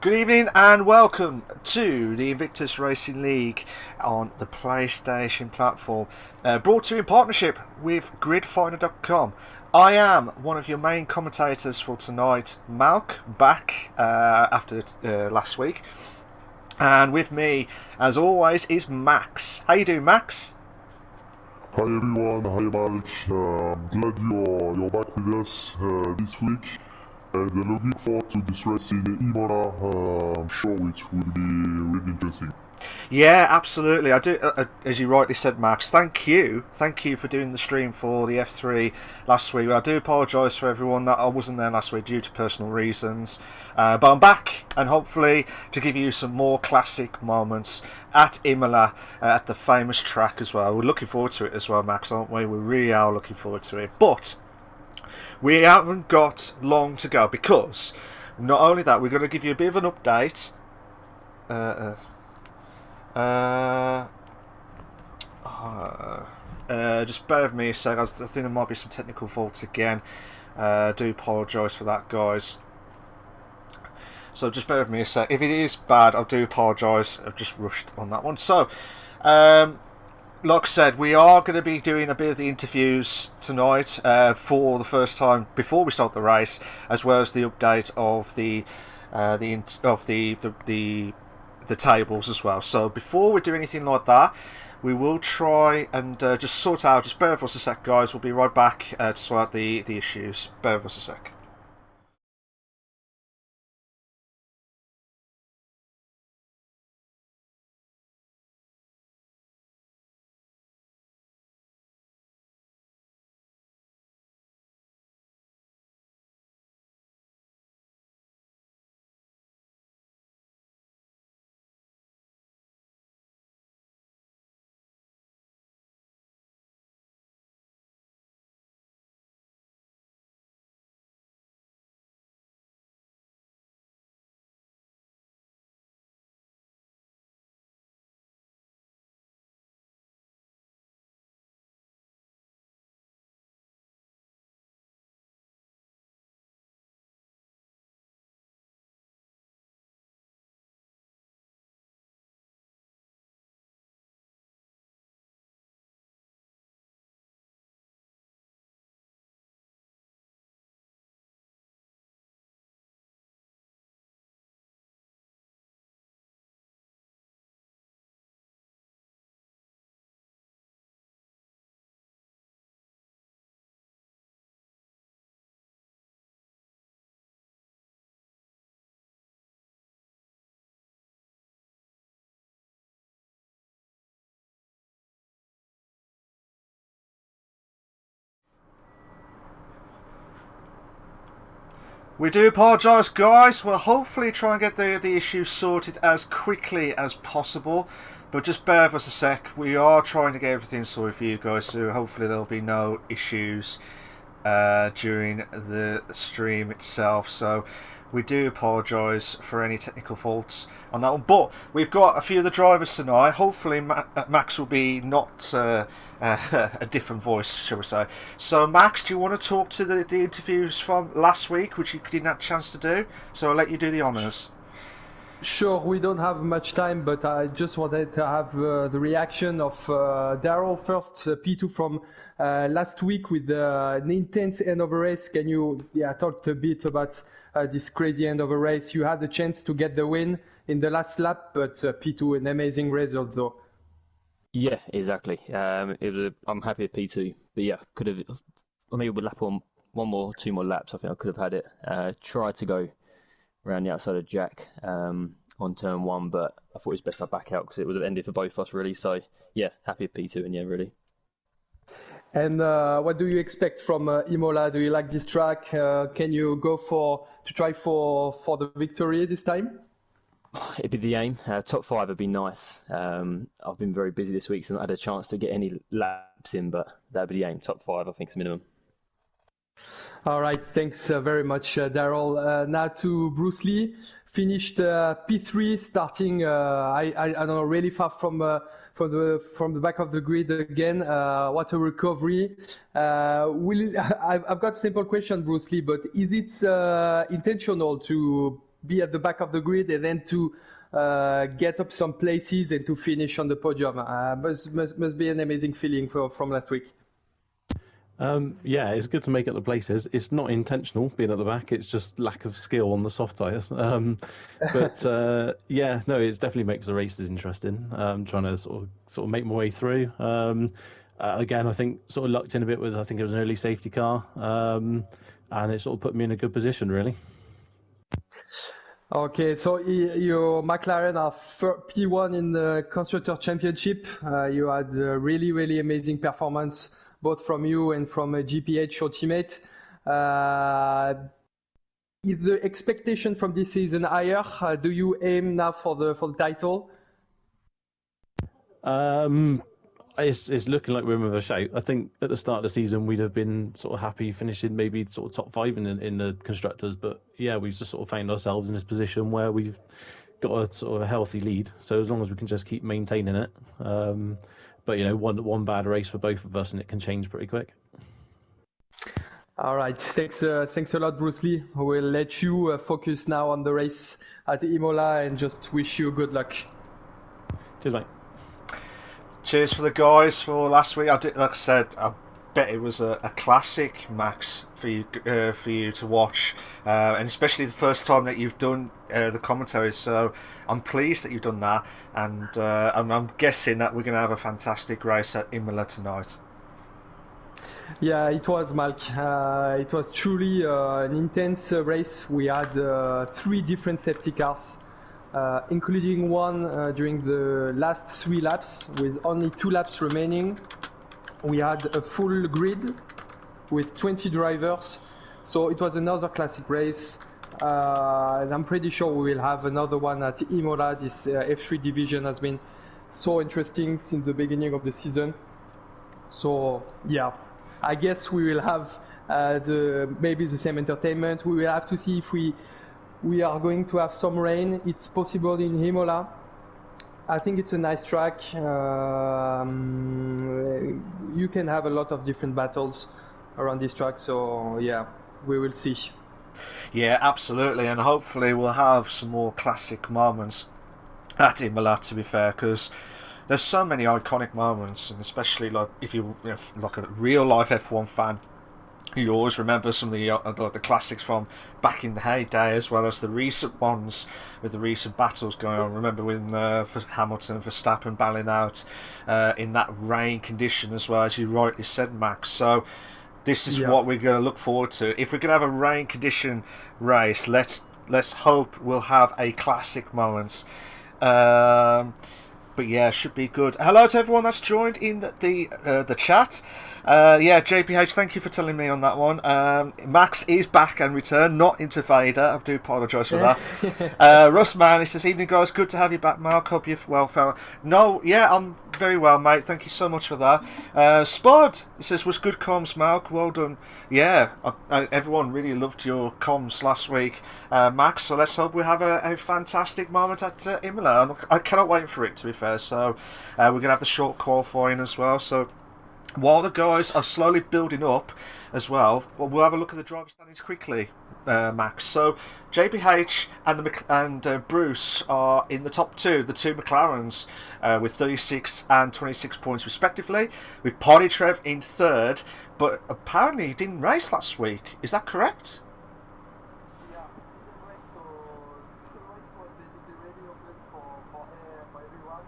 Good evening and welcome to the Invictus Racing League on the PlayStation platform, brought to you in partnership with gridfinder.com. I am one of your main commentators for tonight, Malc, back after last week, and with me, as always, is Max. How you doing, Max? Hi everyone, hi Malc. I'm glad you're back with us this week. And looking forward to this race in Imola, show, which will be really interesting. Yeah, absolutely. I do. As you rightly said, Max. Thank you for doing the stream for the F3 last week. I do apologise for everyone that I wasn't there last week due to personal reasons, but I'm back, and hopefully to give you some more classic moments at Imola, at the famous track as well. We're looking forward to it as well, Max, aren't we? We really are looking forward to it, but we haven't got long to go, because not only that, we're going to give you a bit of an update. Just bear with me a sec. I think there might be some technical faults again. I do apologise for that, guys. So just bear with me a sec. If it is bad, I do apologise. I've just rushed on that one. So, like I said, we are going to be doing a bit of the interviews tonight for the first time before we start the race, as well as the update of the tables as well. So before we do anything like that, we will try and just sort out. Just bear with us a sec, guys. We'll be right back to sort out the issues. Bear with us a sec. We do apologise, guys. We'll hopefully try and get the issues sorted as quickly as possible, but just bear with us a sec. We are trying to get everything sorted for you guys, so hopefully there'll be no issues during the stream itself. So we do apologise for any technical faults on that one, but we've got a few of the drivers tonight. Hopefully Max will be not a different voice, shall we say. So Max, do you want to talk to the interviews from last week, which you didn't have a chance to do? So I'll let you do the honours. Sure, we don't have much time, but I just wanted to have the reaction of Daryl first, P2 from last week with an intense end of a race. Can you talk a bit about this crazy end of a race? You had the chance to get the win in the last lap, but P2, an amazing result though. Yeah, exactly. I'm happy with P2, but yeah, could have. I mean, with lap on two more laps, I think I could have had it. Tried to go around the outside of Jack on turn one, but I thought it was best I back out because it would have ended for both of us really. So yeah, happy with P2 and yeah, really. And what do you expect from Imola? Do you like this track? Can you go to try for the victory this time? It'd be the aim. Top 5 would be nice. I've been very busy this week, so I not had a chance to get any laps in, but that'd be the aim. Top 5, I think, is minimum. All right, thanks very much, Daryl. Now to Bruce Lee, finished P3, starting I don't know, really far from the back of the grid again. What a recovery! I've got a simple question, Bruce Lee, but is it intentional to be at the back of the grid and then to get up some places and to finish on the podium. Must be an amazing feeling from last week. Yeah, it's good to make up the places. It's not intentional being at the back. It's just lack of skill on the soft tyres. Yeah, no, it definitely makes the races interesting. Trying to sort of make my way through. Again, I think sort of lucked in a bit with, I think it was an early safety car, and it sort of put me in a good position, really. Okay, so your McLaren are P1 in the Constructor Championship. You had a really, really amazing performance, both from you and from GPH, your teammate. Is the expectation from this season higher? Do you aim now for the title? It's looking like we're in with a shout. I think at the start of the season we'd have been sort of happy finishing maybe sort of top 5 in the constructors, but yeah, we've just sort of found ourselves in this position where we've got a sort of a healthy lead. So as long as we can just keep maintaining it, but you know, one bad race for both of us and it can change pretty quick. All right, thanks a lot, Bruce Lee. We'll let you focus now on the race at Imola and just wish you good luck. Cheers, mate. Cheers for the guys for last week. Like I said, I bet it was a classic, Max, for you to watch, and especially the first time that you've done the commentary. So I'm pleased that you've done that, and I'm guessing that we're going to have a fantastic race at Imola tonight. Yeah, it was, Malc. It was truly an intense race. We had 3 different safety cars, including one during the last 3 laps, with only 2 laps remaining. We had a full grid with 20 drivers, so it was another classic race. And I'm pretty sure we will have another one at Imola. This F3 division has been so interesting since the beginning of the season. So yeah, I guess we will have maybe the same entertainment. We will have to see if we are going to have some rain. It's possible in Imola. I think it's a nice track. You can have a lot of different battles around this track. So yeah, we will see. Yeah, absolutely, and hopefully we'll have some more classic moments at Imola, to be fair, because there's so many iconic moments, and especially like if you're like a real life F1 fan, you always remember some of the classics from back in the heyday, as well as the recent ones with the recent battles going on. Remember when Hamilton and Verstappen battling out in that rain condition, as well, as you rightly said, Max. So this is what we're going to look forward to. If we're going to have a rain condition race, let's hope we'll have a classic moments. But yeah, should be good. Hello to everyone that's joined in the chat. Yeah, JPH, thank you for telling me on that one. Max is back and returned, not into Vader. I do apologise for that. Russ Man, he says, evening guys, good to have you back, Malc. Hope you're well, fella. No, yeah, I'm very well, mate. Thank you so much for that. Spud, he says, was good comms, Malc. Well done. Yeah, everyone really loved your comms last week, Max. So let's hope we have a fantastic moment at Imola. I cannot wait for it, to be fair. So we're going to have the short qualifying as well. So while the guys are slowly building up as well, we'll have a look at the driver standings quickly, Max. So JPH and Bruce are in the top 2, the 2 McLarens, with 36 and 26 points respectively, with Party Trev in 3rd, but apparently he didn't race last week. Is that correct? Yeah, so the race was basically ready open for everyone.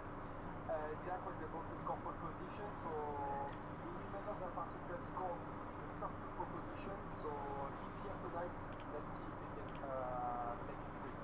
Jack was able to score pole position, so he remembers that particular score the first 2 pole position. So he's here tonight. Let's see if he can make it through.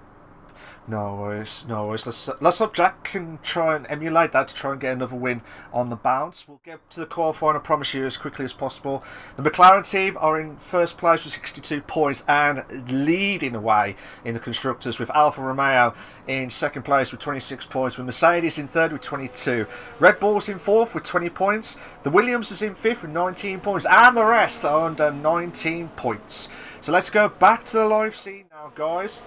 No worries, no worries. Let's hope Jack can try and emulate that to try and get another win on the bounce. We'll get to the qualifying, I promise you, as quickly as possible. The McLaren team are in first place with 62 points and leading away in the constructors, with Alfa Romeo in second place with 26 points, with Mercedes in third with 22. Red Bull's in fourth with 20 points. The Williams is in fifth with 19 points, and the rest are under 19 points. So let's go back to the live scene now, guys,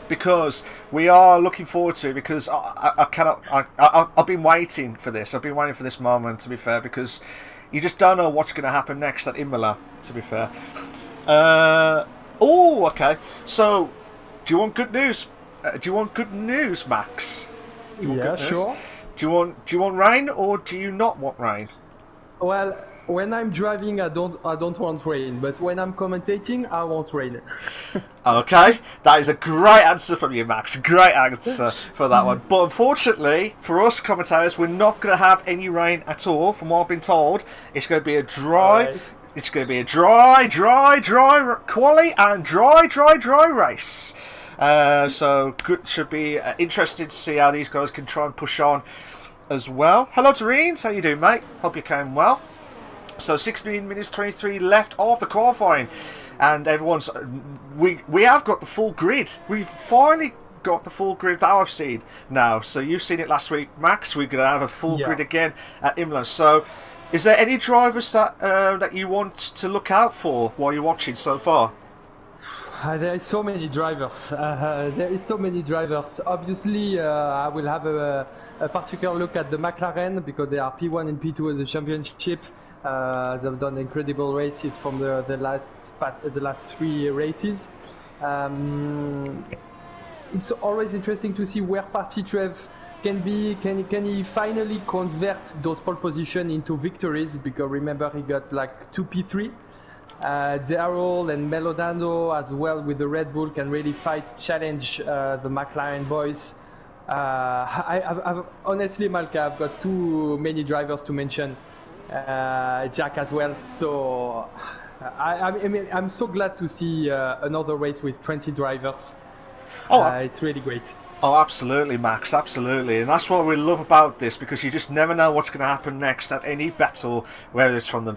because we are looking forward to it, because I've been waiting for this. I've been waiting for this moment, to be fair, because you just don't know what's going to happen next at Imola, to be fair. Oh, okay. So Do you want good news? Do you want good news, Max? Do you want Yeah, good news? sure. Do you want rain or do you not want rain? Well, when I'm driving, I don't want rain, but when I'm commentating, I want rain. Okay, that is a great answer from you, Max. Great answer for that one. But unfortunately, for us commentators, we're not going to have any rain at all. From what I've been told, it's going to be a dry. Alright. It's going to be a dry quali and dry race. So good, should be interesting to see how these guys can try and push on as well. Hello, Doreen. How you doing, mate? Hope you came well. So 16 minutes 23 left of the qualifying, and everyone's we have got the full grid. We've finally got the full grid that I've seen now. So you've seen it last week, Max. We're gonna have a full grid again at Imola. So is there any drivers that you want to look out for while you're watching so far? There is so many drivers. Obviously, I will have a particular look at the McLaren because they are P1 and P2 in the championship. They've done incredible races from the last 3 races. It's always interesting to see where Partitrev can be. Can he finally convert those pole positions into victories? Because remember, he got like 2 P3. Darrell and Melodano as well with the Red Bull can really challenge the McLaren boys. I've honestly, Malc, I've got too many drivers to mention. Jack as well. So I'm so glad to see another race with 20 drivers. It's really great. Oh, absolutely, Max, absolutely. And that's what we love about this, because you just never know what's going to happen next at any battle, whether it's from the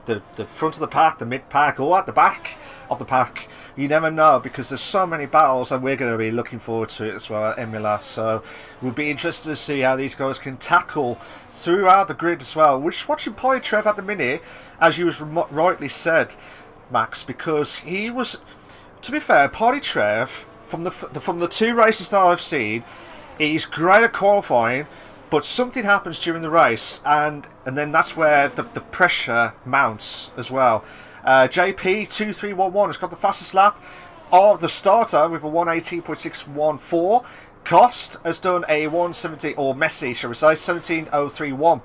front of the pack, the mid-pack, or at the back of the pack. You never know, because there's so many battles, and we're going to be looking forward to it as well at Imola. So we'll be interested to see how these guys can tackle throughout the grid as well. We're just watching Partitrev at the minute, as you was rightly said, Max, because he was, to be fair, Partitrev, from the 2 races that I've seen, he's great at qualifying, but something happens during the race, and then that's where the pressure mounts as well. JP 2311 has got the fastest lap of the starter with a 118.614. Cost has done a 170, or Messi, shall we say, 17031,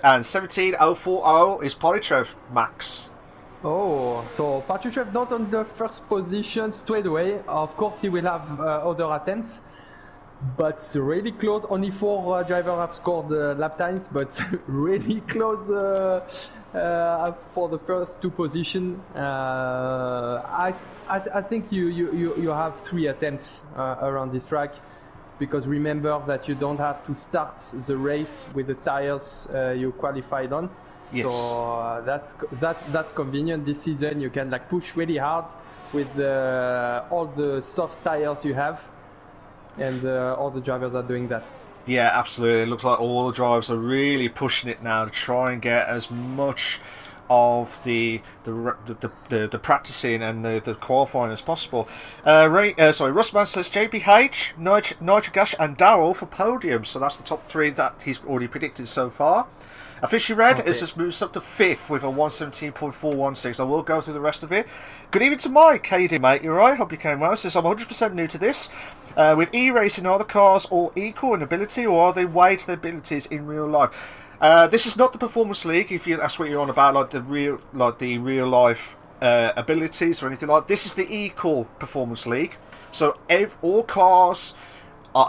and 17040 is Partitrev, Max. Oh, so Partitrev not on the first position straight away. Of course, he will have other attempts, but really close. Only 4 drivers have scored lap times, but really close for the first 2 positions. I think you have 3 attempts around this track, because remember that you don't have to start the race with the tires you qualified on. Yes. So that's convenient. This season you can like push really hard with all the soft tires you have, and all the drivers are doing that. Yeah, absolutely. It looks like all the drivers are really pushing it now to try and get as much of the practicing and the qualifying as possible. Russman says JPH, Nitrogash and Darrell for podium. So that's the top 3 that he's already predicted so far. Officially Red has just moved up to 5th with a 117.416. I will go through the rest of it. Good evening to Mike. How you doing, mate? You alright? Hope you came well. Says I'm 100% new to this. With e-racing, are the cars all equal in ability, or are they weighed to their abilities in real life? This is not the performance league. If that's what you're on about, like the real life abilities or anything like. This is the equal performance league. So all cars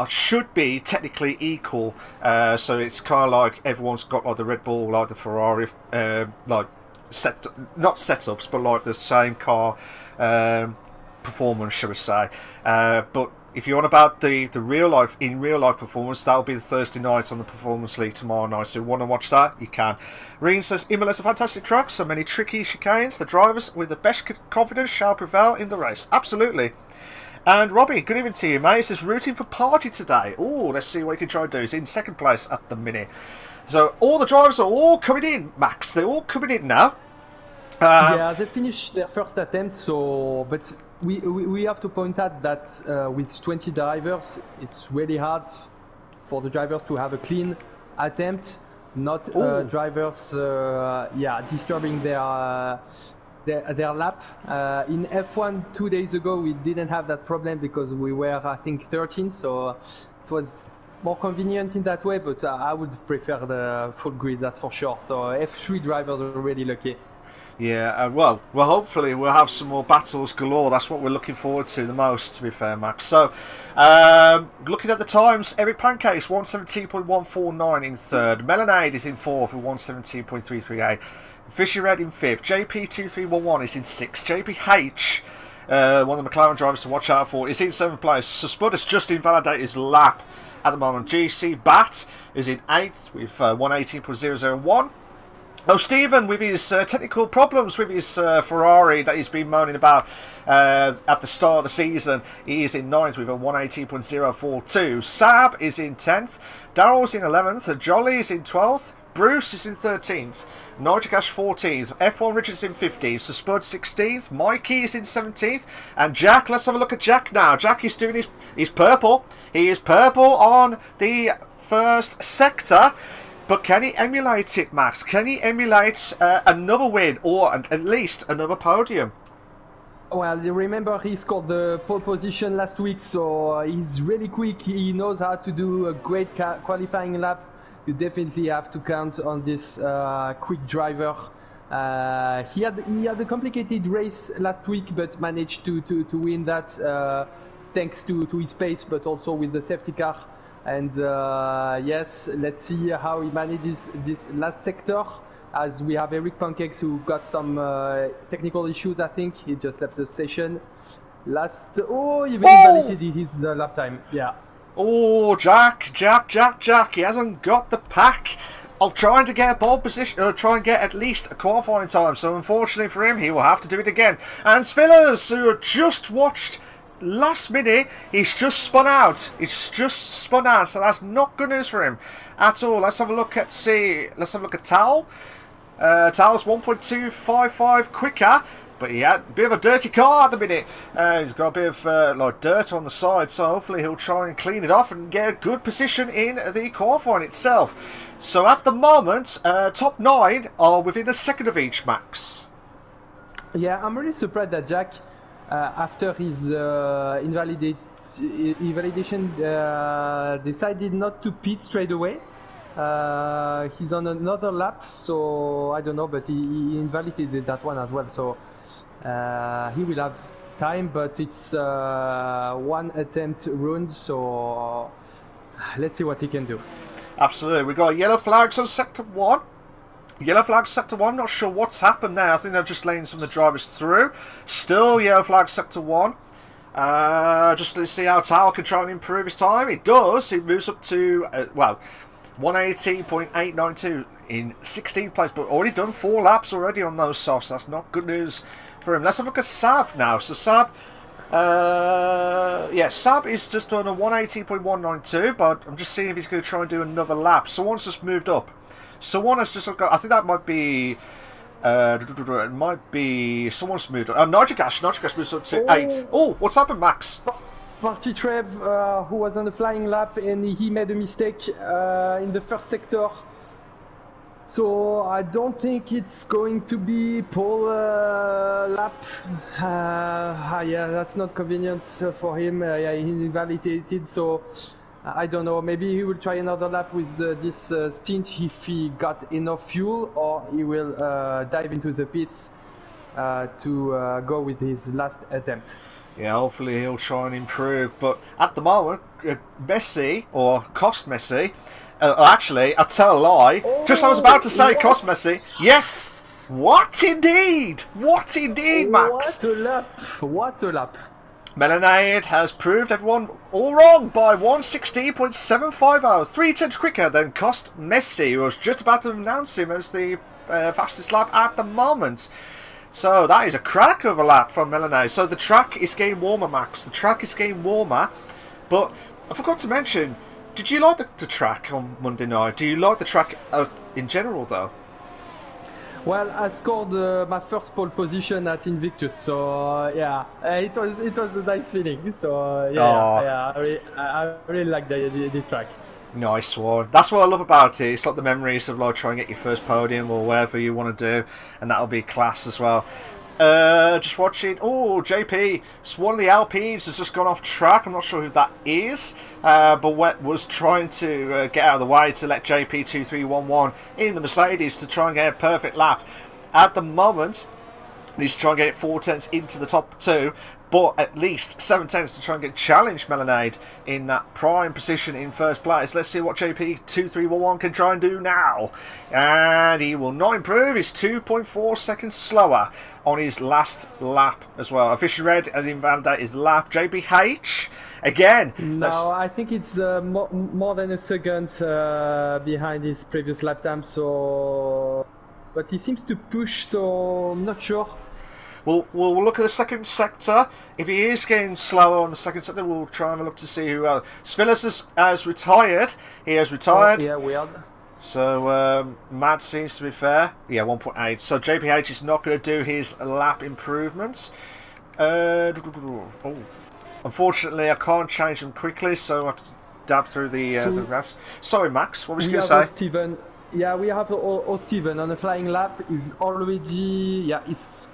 should be technically equal, so it's kind of like everyone's got like the Red Bull, like the Ferrari, like not setups, but like the same car performance, shall we say? But if you're on about the real life performance, that'll be the Thursday night on the Performance League tomorrow night. So if you want to watch that, you can. Reen says Imola's a fantastic track, so many tricky chicanes. The drivers with the best confidence shall prevail in the race. Absolutely. And Robbie, good evening to you, mate. He says rooting for Party today. Oh, let's see what he can try and do. He's in 2nd place at the minute. So all the drivers are all coming in, Max. They're all coming in now. Yeah, they finished their first attempt. So, but we have to point out that with 20 drivers, it's really hard for the drivers to have a clean attempt. Not drivers, disturbing their their lap. In F1 2 days ago, we didn't have that problem because we were, I think, 13, so it was more convenient in that way, but I would prefer the full grid, that's for sure. So F3 drivers are really lucky. Yeah, well, hopefully we'll have some more battles galore. That's what we're looking forward to the most, to be fair, Max. So, looking at the times, Eric Pancakes 117.149 in third. Melanade is in fourth with 117.338. Fishy Red in fifth. JP2311 is in sixth. JPH, one of the McLaren drivers to watch out for, is in seventh place. So Spud has just invalidated his lap at the moment. GC Bat is in eighth with 118.001. Oh, Stephen, with his technical problems with his Ferrari that he's been moaning about at the start of the season, he is in 9th with a 118.042. Sab is in 10th. Daryl's in 11th. Jolly is in 12th. Bruce is in 13th. Nigelcash 14th. F1 Richards in 15th. So Spud 16th. Mikey is in 17th. And Jack, let's have a look at Jack now. Jack is doing his purple. He is purple on the first sector. But can he emulate it, Max? Can he emulate another win or at least another podium? Well, you remember he scored the pole position last week, so he's really quick. He knows how to do a great qualifying lap. You definitely have to count on this quick driver. He had a complicated race last week, but managed to win that thanks to his pace, but also with the safety car. And yes, let's see how he manages this last sector, as we have Eric Pancakes who got some technical issues, I think. He just left the session. He invalidated his lap time. Yeah. Oh, Jack. He hasn't got the pack of trying to get a pole position, or try and get at least a qualifying time. So unfortunately for him, he will have to do it again. And Spillers, who have just watched last minute, he's just spun out. So that's not good news for him at all. Let's have a look at Tal. Tal's 1.255 quicker, but he had a bit of a dirty car at the minute. He's got a bit of like dirt on the side, so hopefully he'll try and clean it off and get a good position in the qualifying itself. So at the moment, top 9 are within a second of each, Max. Yeah, I'm really surprised that Jack, after his invalidation, decided not to pit straight away. He's on another lap, so I don't know, but he invalidated that one as well. So he will have time, but it's one attempt run, so let's see what he can do. Absolutely. We've got yellow flags on sector 1. Yellow flag sector 1, not sure what's happened there. I think they're just letting some of the drivers through. Still yellow flag sector 1. Just to see how Tal can try and improve his time. It does. It moves up to, 180.892 in 16th place. But already done 4 laps already on those softs. That's not good news for him. Let's have a look at Sab now. So Sab, Sab is just on a 180.192. But I'm just seeing if he's going to try and do another lap. Someone's just moved up. Someone has just got, I think that might be, it might be, someone's moved on. Nigelcash moves up to 8th. Oh, what's happened, Max? Party Trev, who was on the flying lap, and he made a mistake in the first sector. So I don't think it's going to be pole lap. Yeah, that's not convenient for him. Yeah, he's invalidated, so I don't know, maybe he will try another lap with this stint if he got enough fuel, or he will dive into the pits to go with his last attempt. Yeah, hopefully he'll try and improve. But at the moment, Messi, or Cost Messi, actually, I tell a lie. I was about to say Cost Messi. Yes! What indeed, Max? What a lap. Melanade has proved everyone all wrong by 116.750, 3 tenths quicker than Cost Messi, who was just about to announce him as the fastest lap at the moment. So that is a crack of a lap from Melanade. So the track is getting warmer, Max. The track is getting warmer. But I forgot to mention, did you like the track on Monday night? Do you like the track in general, though? Well, I scored my first pole position at Invictus, so yeah, it was a nice feeling. So I really like this track. Nice one. That's what I love about it. It's like the memories of like trying to get your first podium or whatever you want to do, and that'll be class as well. Just watching. Oh, JP, one of the Alpines has just gone off track. I'm not sure who that is, but was trying to get out of the way to let JP 2311 in the Mercedes to try and get a perfect lap. At the moment, he's trying to get it 4/10 into the top 2, but at least 7/10 to try and get challenge Melonade in that prime position in first place. Let's see what JP 2311 can try and do now. And he will not improve. He's 2.4 seconds slower on his last lap as well. Official red has invalidated his lap. JPH again. No, I think it's more than a second behind his previous lap time. So, but he seems to push. So I'm not sure. We'll look at the second sector. If he is getting slower on the second sector, we'll try and look to see who else. Svillas has retired. He has retired. Oh, yeah, weird. So Mad seems to be fair. Yeah, 1.8. So JPH is not going to do his lap improvements. Unfortunately, I can't change them quickly, so I have to dab through the grass. Sorry, Max. What was you going to say? Steven. Yeah, we have Steven on a flying lap. Is already he's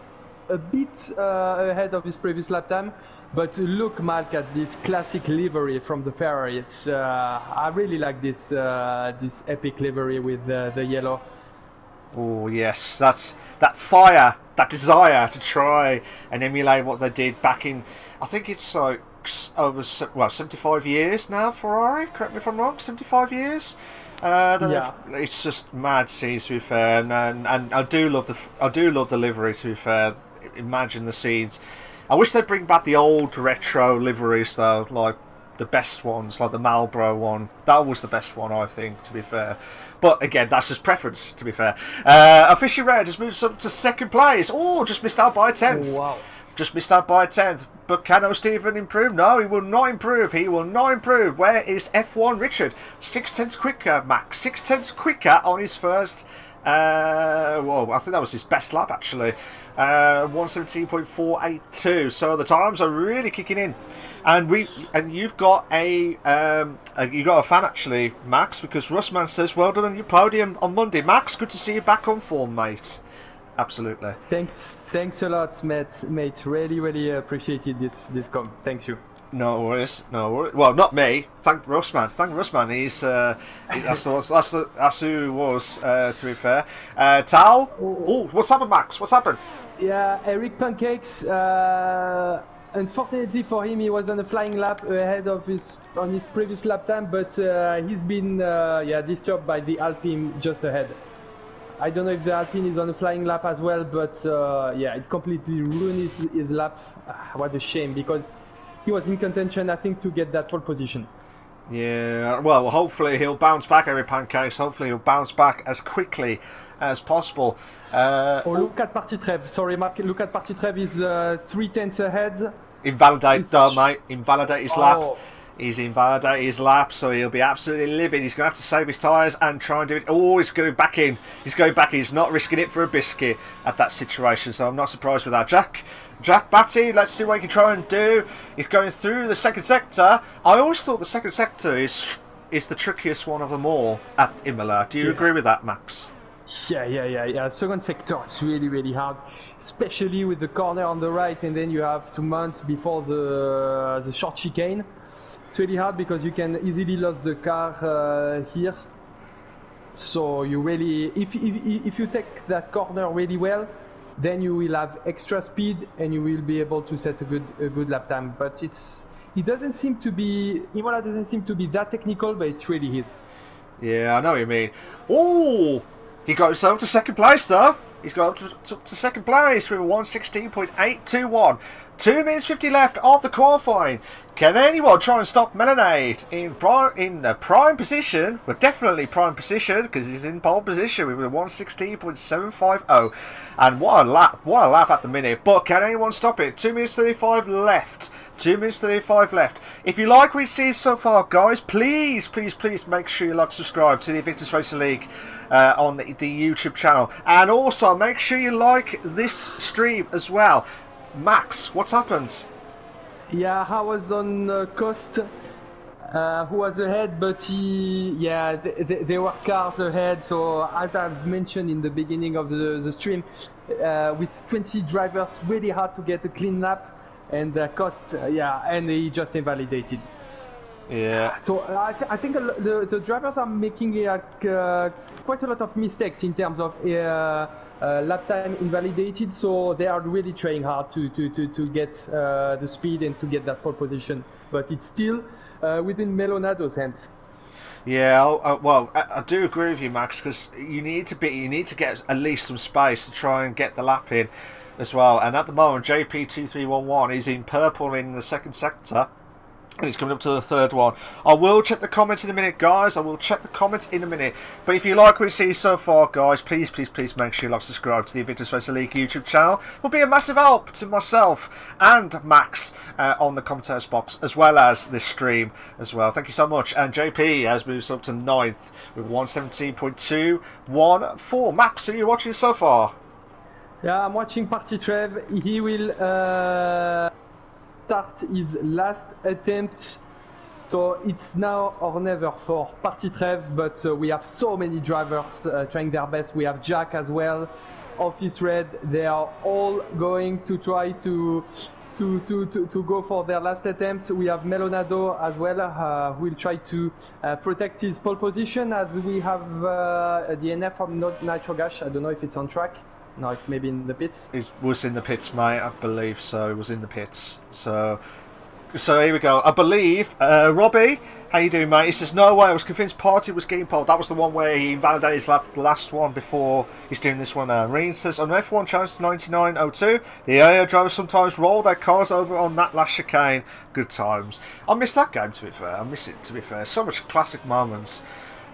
a bit ahead of his previous lap time, but look, Malc, at this classic livery from the Ferrari. It's I really like this this epic livery with the yellow. Oh yes, that's that fire, that desire to try and emulate what they did back in. I think it's like over 75 years now. Ferrari, correct me if I'm wrong. 75 years. Yeah. It's just mad scenes, to be fair, and I do love the livery, to be fair. Imagine the scenes. I wish they'd bring back the old retro liveries though, like the best ones, like the Marlboro one. That was the best one, I think, to be fair. But again, that's just preference, to be fair. Official Red just moves up to second place. Oh, just missed out by a 10th. Wow. Just missed out by a 10th. But can O'Steven improve? No, he will not improve. He will not improve. Where is F1 Richard? 6/10 quicker, Max. 6/10 quicker on his first. Well, I think that was his best lap actually. 1:17.482. So the times are really kicking in, and you've got a fan actually, Max, because Russman says well done on your podium on Monday. Max, good to see you back on form, mate. Absolutely. Thanks a lot, mate. Really appreciated this comment. Thank you. No worries. Well, not me. Thank Russman. He's that's who he was. To be fair, Tal. Oh, what's happened, Max? What's happened? Yeah, Eric Pancakes. Unfortunately for him, he was on a flying lap ahead of his previous lap time, but he's been disturbed by the Alpine just ahead. I don't know if the Alpine is on a flying lap as well, but it completely ruined his lap. What a shame, because he was in contention, I think, to get that pole position. Yeah, well, hopefully he'll bounce back, Eric Pancakes. Hopefully he'll bounce back as quickly as possible. Look at Partitrev. Sorry, Mark. Look at Partitrev. He's 3/10 ahead. Mate. Invalidate his lap. He's invalidated his lap, so he'll be absolutely livid. He's going to have to save his tyres and try and do it. Oh, he's going back in. He's going back in. He's not risking it for a biscuit at that situation, so I'm not surprised with that. Jack Batty, let's see what he can try and do. He's going through the second sector. I always thought the second sector is the trickiest one of them all at Imola. Do you agree with that, Max? Yeah. Second sector, it's really hard, especially with the corner on the right, and then you have to mount before the short chicane. It's really hard because you can easily lose the car here. So you really, if you take that corner really well, then you will have extra speed and you will be able to set a good lap time. But Imola doesn't seem to be that technical, but it really is. Yeah, I know what you mean. Oh, he got himself to second place though. He's got up to second place with a 1:16.821. 2 minutes 50 left of the qualifying. Can anyone try and stop Melonade in the prime position? Well, definitely prime position, because he's in pole position with a 1:16.750. And what a lap at the minute. But can anyone stop it? 2 minutes 35 left. 2 minutes 35 left. If you like what you see so far, guys, please make sure you like, subscribe to the Invictus Racing League on the YouTube channel. And also make sure you like this stream as well. Max, what's happened? Yeah, I was on coast. who was ahead, but there were cars ahead. So as I've mentioned in the beginning of the stream, with 20 drivers, really hard to get a clean lap, and cost, and he just invalidated. Yeah. So I think the drivers are making quite a lot of mistakes in terms of lap time invalidated. So they are really trying hard to get the speed and to get that pole position. But it's still within Melonado's hands. Yeah, well, I do agree with you, Max, because you need to get at least some space to try and get the lap in as well. And at the moment, JP2311 is in purple in the second sector. And he's coming up to the third one. I will check the comments in a minute, guys. I will check the comments in a minute. But if you like what you see so far, guys, please make sure you like, subscribe to the Invictus Racing League YouTube channel. It will be a massive help to myself and Max on the commentators box, as well as this stream as well. Thank you so much. And JP has moved up to 9th with 117.214. Max, are you watching so far? Yeah, I'm watching Party Trev. He will start his last attempt, so it's now or never for Party Trev, but we have so many drivers trying their best. We have Jack as well, Office Red. They are all going to try to go for their last attempt. We have Melonado as well, who will try to protect his pole position, as we have a DNF from Nitrogash. I don't know if it's on track. No, it's maybe in the pits. It was in the pits, mate. I believe so. It was in the pits. So here we go. I believe, Robbie, how you doing, mate? He says, no way, I was convinced Party was getting pole. That was the one where he invalidated his lap, the last one before he's doing this one now. Reen says, on F1 Challenge 9902, the AO drivers sometimes roll their cars over on that last chicane. Good times. I miss that game, to be fair. I miss it, to be fair. So much classic moments.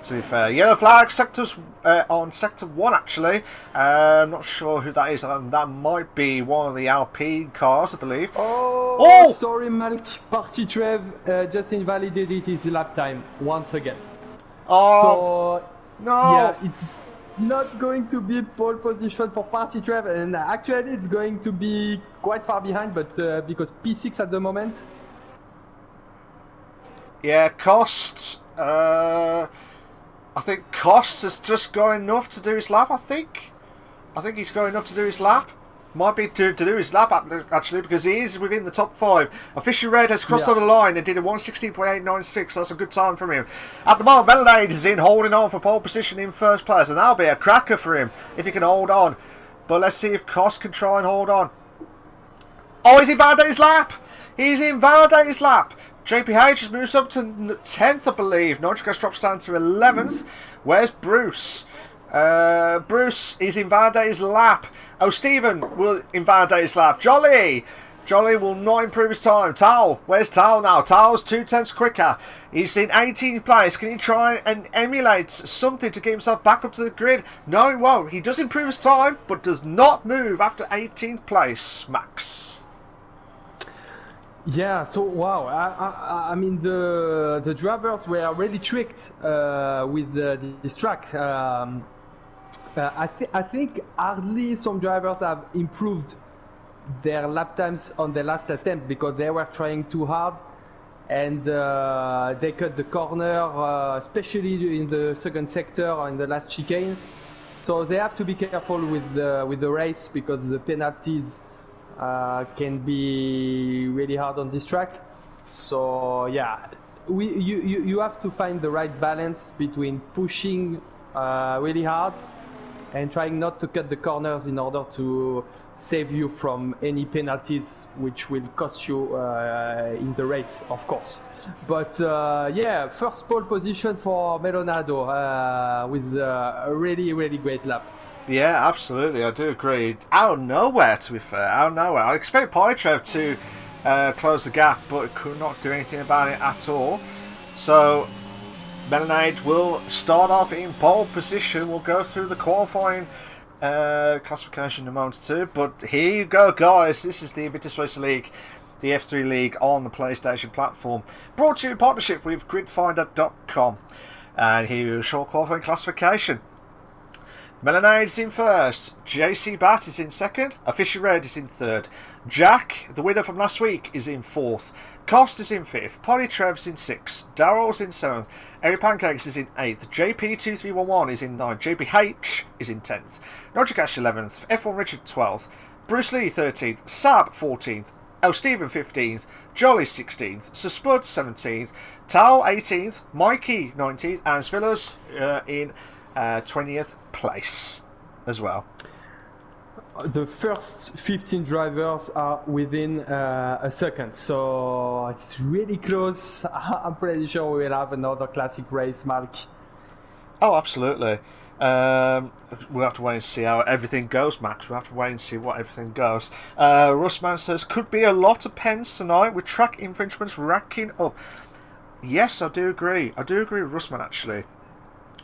To be fair, yellow flag sectors on sector 1 actually. I'm not sure who that is. That might be one of the Alpine cars, I believe. Oh! Sorry, Malc. Party Trev just invalidated his lap time once again. Oh, so no! Yeah, it's not going to be pole position for Party Trev, and actually it's going to be quite far behind, but because P6 at the moment. Yeah, Cost. I think Cost has just got enough to do his lap, I think he's got enough to do his lap. Might be to do his lap, actually, because he is within the top 5. Official Red has crossed over the line and did a 116.896. That's a good time from him. At the moment, Melonade is in, holding on for pole position in first place, and that'll be a cracker for him if he can hold on. But let's see if Cost can try and hold on. Oh, he's invalidated his lap! He's invalidated his lap! JPH has moved up to 10th, I believe. Nitrogas drops down to 11th. Where's Bruce? Bruce is invalidated his lap. Oh, Stephen will invalidate his lap. Jolly will not improve his time. Tal, where's Tal now? Tal's 2/10 quicker. He's in 18th place. Can he try and emulate something to get himself back up to the grid? No, he won't. He does improve his time, but does not move after 18th place. Max. Yeah, so wow, I mean the drivers were really tricked with this track. I think hardly some drivers have improved their lap times on the last attempt because they were trying too hard, and they cut the corner, especially in the second sector or in the last chicane. So they have to be careful with the race because the penalties can be really hard on this track. So yeah, you have to find the right balance between pushing really hard and trying not to cut the corners in order to save you from any penalties which will cost you in the race, of course. But yeah, first pole position for Melonado with a really great lap. Yeah, absolutely, I do agree. Out of nowhere, to be fair, out of nowhere. I expect Pytrev to close the gap, but could not do anything about it at all. So, Melonade will start off in pole position. We'll go through the qualifying classification in a moment or two. But here you go, guys. This is the Invictus Racing League, the F3 League on the PlayStation platform. Brought to you in partnership with gridfinder.com. And here is your short qualifying classification. Melanade's in first. JC Bat is in second. Official Red is in third. Jack, the winner from last week, is in fourth. Cost is in fifth. Polly Trev's in sixth. Daryl's in seventh. Eric Pancakes is in eighth. JP2311 is in ninth. JPH is in 10th. Roger Cash 11th. F1 Richard 12th. Bruce Lee 13th. Sab 14th. El Stephen 15th. Jolly 16th. Sir Spud 17th. Tao 18th. Mikey 19th. And Spillers in 20th place as well. The first 15 drivers are within a second, so it's really close. I'm pretty sure we will have another classic race, Malc. Oh, absolutely. We'll have to wait and see how everything goes, Max. We'll have to wait and see what everything goes. Russman says, could be a lot of pens tonight with track infringements racking up. Yes, I do agree. I do agree with Russman, actually.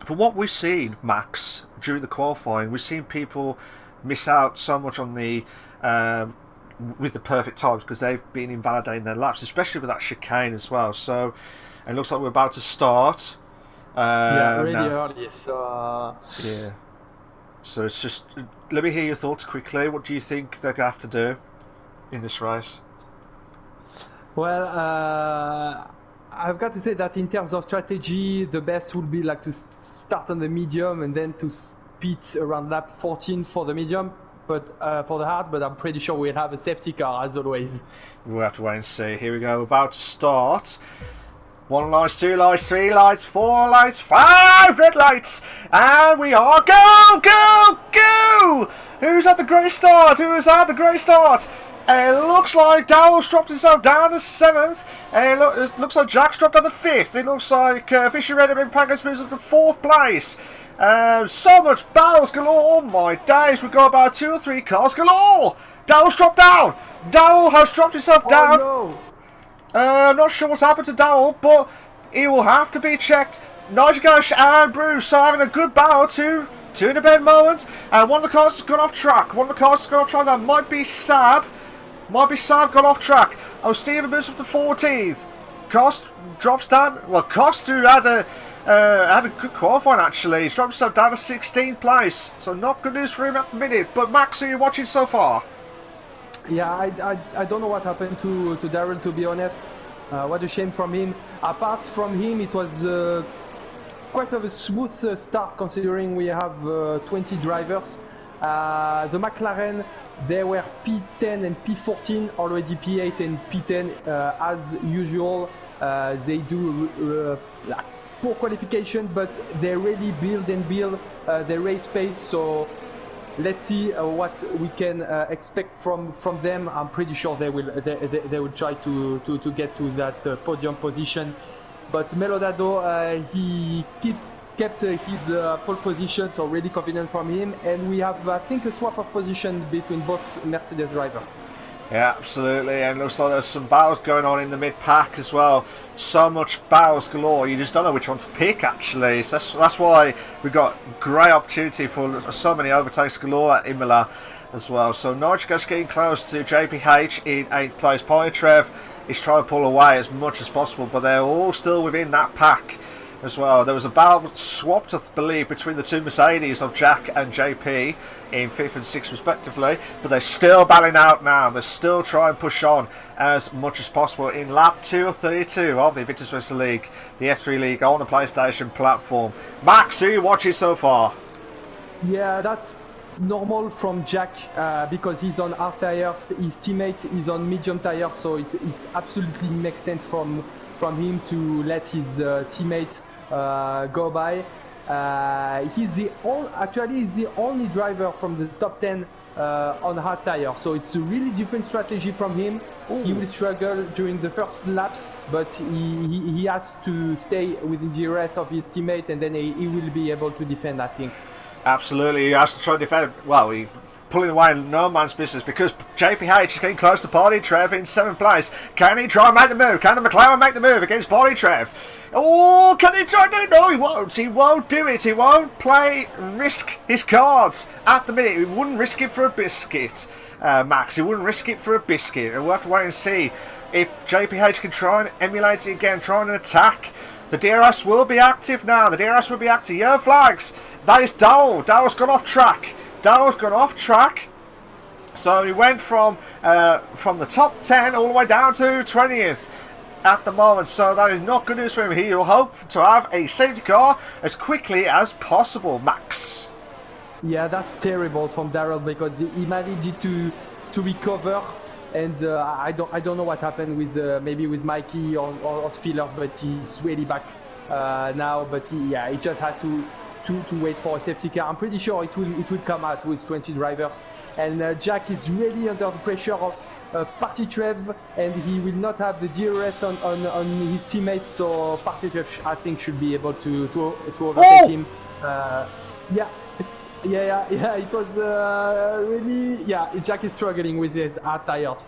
From what we've seen, Max, during the qualifying, we've seen people miss out so much on the with the perfect times because they've been invalidating their laps, especially with that chicane as well. So it looks like we're about to start. Really early. So yeah. So it's just, let me hear your thoughts quickly. What do you think they're gonna have to do in this race? Well, I've got to say that in terms of strategy, the best would be like to start on the medium and then to pit around lap 14 for the medium, but for the hard. But I'm pretty sure we'll have a safety car as always. We'll have to wait and see. Here we go. We're about to start. 1 light, 2 lights, 3 lights, 4 lights, 5 red lights, and we are go, go, go! Who's at the great start? Who is at the great start? It looks like Dowell's dropped himself down to 7th. It looks like Jack's dropped down to 5th. It looks like Fisher Red and Packers moves up to 4th place. So much battles galore. Oh my days, we've got about 2 or 3 cars galore. Dowell's dropped down. Dowell has dropped himself down. Oh, no. I'm not sure what's happened to Dowell, but he will have to be checked. Najagash and Bruce are having a good battle two in a bed moment. And one of the cars has gone off track. That might be Saab. Got off track. Oh, Steven moves up to 14th. Cost drops down. Well, Cost, who had a good qualifying actually, he's dropped himself down to 16th place. So not good news for him at the minute. But Max, are you watching so far? Yeah, I don't know what happened to Daryl, to be honest. What a shame from him. Apart from him, it was quite of a smooth start considering we have 20 drivers. The McLaren, they were P10 and P14, already P8 and P10 as usual. They do poor qualification, but they really build their race pace. So let's see what we can expect from them. I'm pretty sure they will try to get to that podium position. But Melodado, he kept his pole position, so really confident from him. And we have, I think, a swap of position between both Mercedes drivers. Yeah, absolutely, and looks like there's some battles going on in the mid-pack as well. So much battles galore, you just don't know which one to pick actually. So that's why we've got great opportunity for so many overtakes galore at Imola as well. So Norwich getting close to JPH in 8th place. Polytrev is trying to pull away as much as possible, but they're all still within that pack as well. There was a battle swapped, I believe, between the 2 Mercedes of Jack and JP in 5th and 6th respectively, but they're still battling out now. They're still trying to push on as much as possible in lap 2 of 32 of the Invictus Racing League, the F3 League on the PlayStation platform. Max, who are you watching so far? Yeah, that's normal from Jack because he's on hard tires, his teammate is on medium tires, so it absolutely makes sense from him to let his teammate go by. He's the only driver from the top 10 on hard tire, so it's a really different strategy from him. Ooh. He will struggle during the first laps, but he has to stay within the rest of his teammate, and then he will be able to defend, I think. Absolutely, he has to try to defend. Well, he pulling away in no man's business because JPH is getting close to Party Trev in 7th place. Can he try and make the move? Can the McLaren make the move against Party Trev? Oh, can he try to? No, he won't. He won't do it. He won't risk his cards at the minute. He wouldn't risk it for a biscuit, Max. He wouldn't risk it for a biscuit. And we'll have to wait and see if JPH can try and emulate it again, try and attack The DRS will be active now. The DRS will be active. Yellow flags. That is Darrell. Darrell's gone off track. Darrell's gone off track. So he went from the top 10 all the way down to 20th at the moment. So that is not good news for him. He will hope to have a safety car as quickly as possible, Max. Yeah, that's terrible from Darrell because he managed to recover, and I don't know what happened with maybe with Mikey or Spillers, but he's really back now. But he just has to wait for a safety car. I'm pretty sure it will come out with 20 drivers, and Jack is really under the pressure of Party Trev, and he will not have the DRS on his teammates. So Party Trev, I think, should be able to overtake him. It was really, Jack is struggling with his hard tires.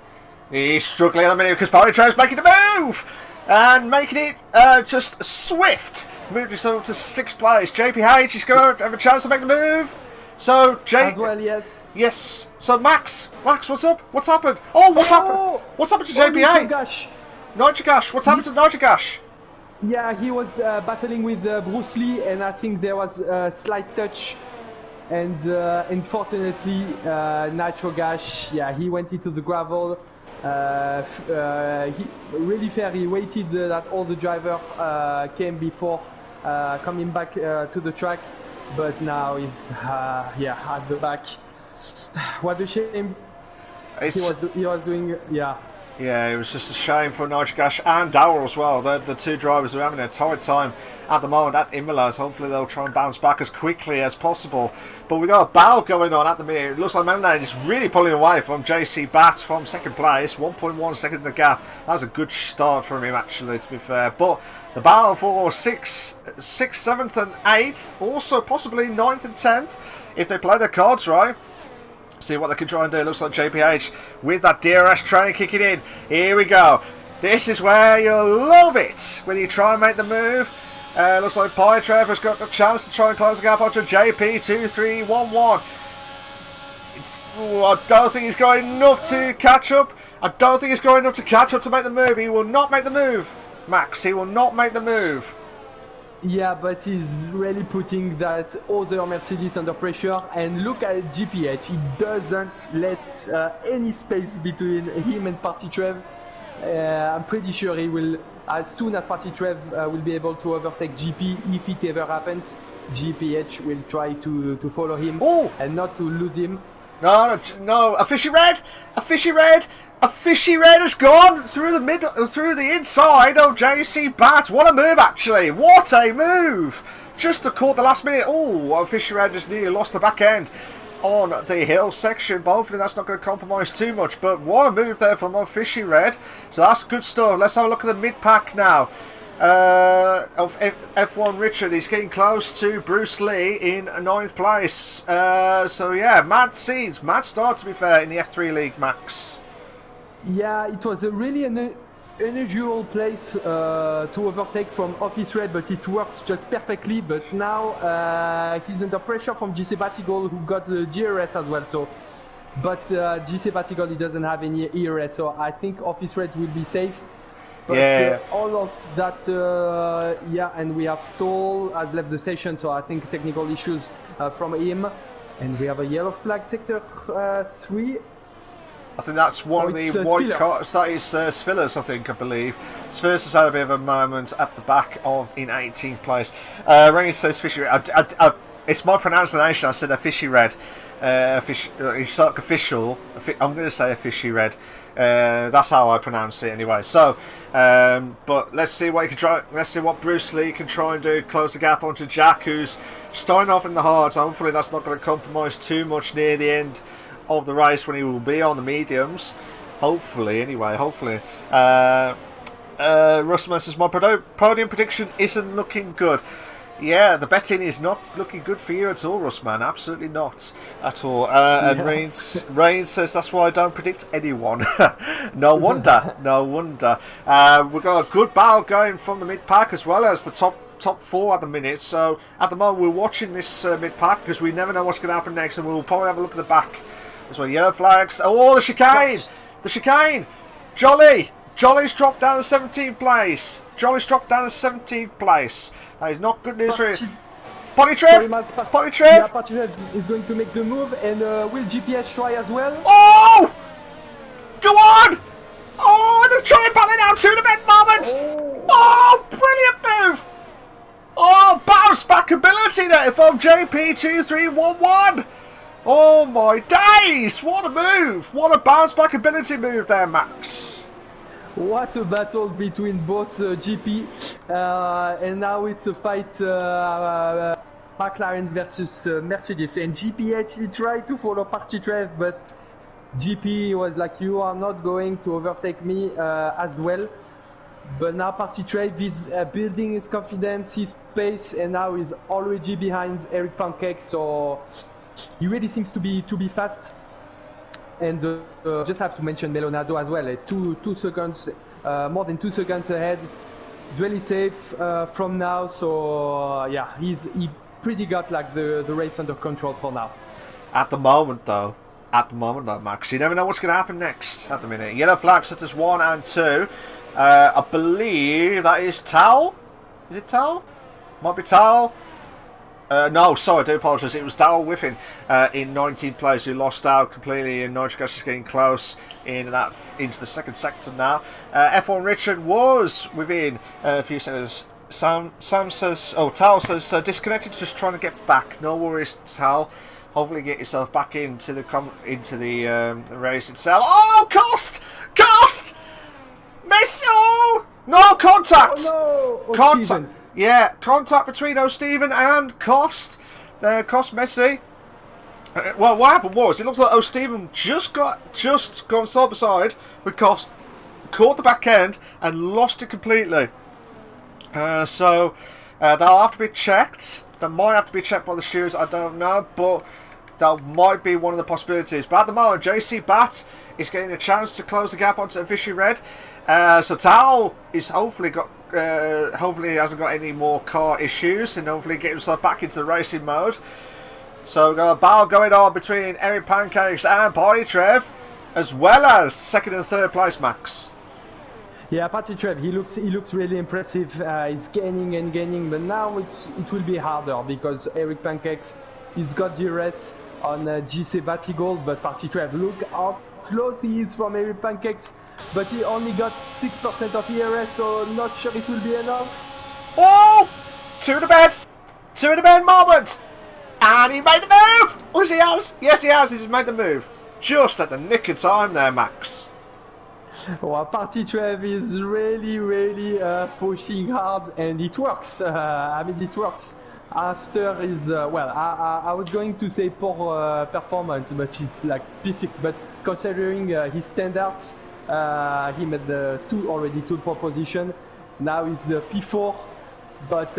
He's struggling at the minute because Party Trev's making the move and making it just swift. Moved himself to 6th place. JPH is going to have a chance to make the move. So as well, yes. Yes. So Max, what's up? What's happened? Oh, what's happened? What's happened to JPH? Nitrogash. What's happened to Nitrogash? Yeah, he was battling with Bruce Lee, and I think there was a slight touch. And unfortunately, Nitrogash, he went into the gravel. He really fair. He waited that all the drivers came before coming back to the track, but now he's at the back. What a shame. He was doing. Yeah, it was just a shame for Nitrogash and Darrell as well. The two drivers are having a tight time at the moment at Imola. So hopefully they'll try and bounce back as quickly as possible. But we got a battle going on at the minute. It looks like Melanade is really pulling away from JC Bat from 2nd place. 1.1 seconds in the gap. That was a good start from him, actually, to be fair. But the battle for 6th, 7th and 8th, also possibly 9th and 10th, if they play their cards right. See what they can try and do. It looks like JPH with that DRS train kicking in. Here we go. This is where you'll love it when you try and make the move. Looks like Pytrev has got the chance to try and close the gap onto JP2311. I don't think he's got enough to catch up. To make the move. He will not make the move, Max. He will not make the move. Yeah, but he's really putting that other Mercedes under pressure. And look at GPH. He doesn't let any space between him and Party Trev. I'm pretty sure he will, as soon as Party Trev will be able to overtake GP, if it ever happens, GPH will try to follow him and not to lose him. No, a fishy red has gone through the middle, through the inside of JC Bat. What a move, actually. What a move. Just to caught the last minute. Oh, a fishy red just nearly lost the back end on the hill section, but hopefully that's not going to compromise too much. But what a move there from a fishy red. So that's good stuff. Let's have a look at the mid-pack now. Of F1 Richard. He's getting close to Bruce Lee in 9th place. So yeah, mad scenes, mad start to be fair in the F3 League, Max. Yeah, it was a really unusual place to overtake from Office Red, but it worked just perfectly. But now he's under pressure from GC Batigal, who got the GRS as well. So, but GC Batigal, he doesn't have any ERS, so I think Office Red will be safe. But all of that, and we have Toll has left the session, so I think technical issues from him. And we have a yellow flag sector 3. I think that's one of the white cars. That is Svillas, I believe. Svillas has had a bit of a moment at the back in 18th place. Rain says fishy red. It's my pronunciation. I said a fishy red. It's like official. I'm going to say a fishy red. That's how I pronounce it anyway. So, but let's see what he can try. Let's see what Bruce Lee can try and do. Close the gap onto Jack, who's starting off in the hard. Hopefully, that's not going to compromise too much near the end of the race when he will be on the mediums. Hopefully, anyway. Hopefully. Russman says my podium prediction isn't looking good. Yeah, the betting is not looking good for you at all, Russman. Absolutely not at all. And Rain says that's why I don't predict anyone. No wonder. No wonder. We've got a good battle going from the mid-pack as well as the top 4 at the minute. So at the moment we're watching this mid-pack because we never know what's going to happen next, and we'll probably have a look at the back as well. Yellow flags. Oh, the chicane! The chicane! Jolly! Jolly's dropped down to 17th place. Jolly's dropped down to 17th place. That is not good news for you. Potty Trev! Potty Trev! Yeah, Potty Trev is going to make the move, and will GPS try as well? Oh! Go on! Oh, they're trying to battle out to the bed moment! Oh, brilliant move! Oh, bounce back ability there from JP2311! Oh my days! What a move! What a bounce back ability move there, Max! What a battle between both GP, and now it's a fight McLaren versus Mercedes, and GP actually tried to follow Potty Trev, but GP was like, you are not going to overtake me as well. But now Potty Trev is building his confidence, his pace, and now he's already behind Eric Pancake, so he really seems to be fast. And just have to mention Melonado as well. 2 seconds, more than 2 seconds ahead. He's really safe from now. So yeah, he pretty got like the race under control for now. At the moment, though, Max, you never know what's going to happen next. At the minute, yellow flags at us 1 and 2. I believe that is Tal. Is it Tal? Might be Tal. No, sorry, I do apologise. It was Darryl Whiffin in 19th place who lost out completely, and Nitro Gas is getting close into the second sector now. F1 Richard was within a few seconds. Sam says, Tal says disconnected, just trying to get back. No worries, Tal. Hopefully get yourself back into the race itself. Oh, Cost! Miss! Oh, no contact. Oh, no. Contact. Steven. Yeah, contact between O'Steven and Cost. Cost Messi. Well, what happened was, it looks like O'Steven just gone side by side with Cost, caught the back end and lost it completely. So that'll have to be checked. That might have to be checked by the shoes. I don't know, but that might be one of the possibilities. But at the moment, JC Bat is getting a chance to close the gap onto Vichy Red. So Tal is hopefully hasn't got any more car issues, and hopefully get himself back into the racing mode. So we've got a battle going on between Eric Pancakes and Potty Trev, as well as second and third place, Max. Yeah, Potty Trev, he looks really impressive. He's gaining and gaining, but now it will be harder because Eric Pancakes, he's got DRS on GC Batigold, but Potty Trev, look how close he is from Eric Pancakes. But he only got 6% of ERS, so not sure it will be enough. Oh! Two in the bed moment! And he made the move! Oh, he has? Yes, he has. He's made the move. Just at the nick of time there, Max. Well, Potty Trev is really pushing hard, and it works. It works. After his, I was going to say poor performance, but it's like P6. But considering his standards, he made two pole position. Now he's P4, but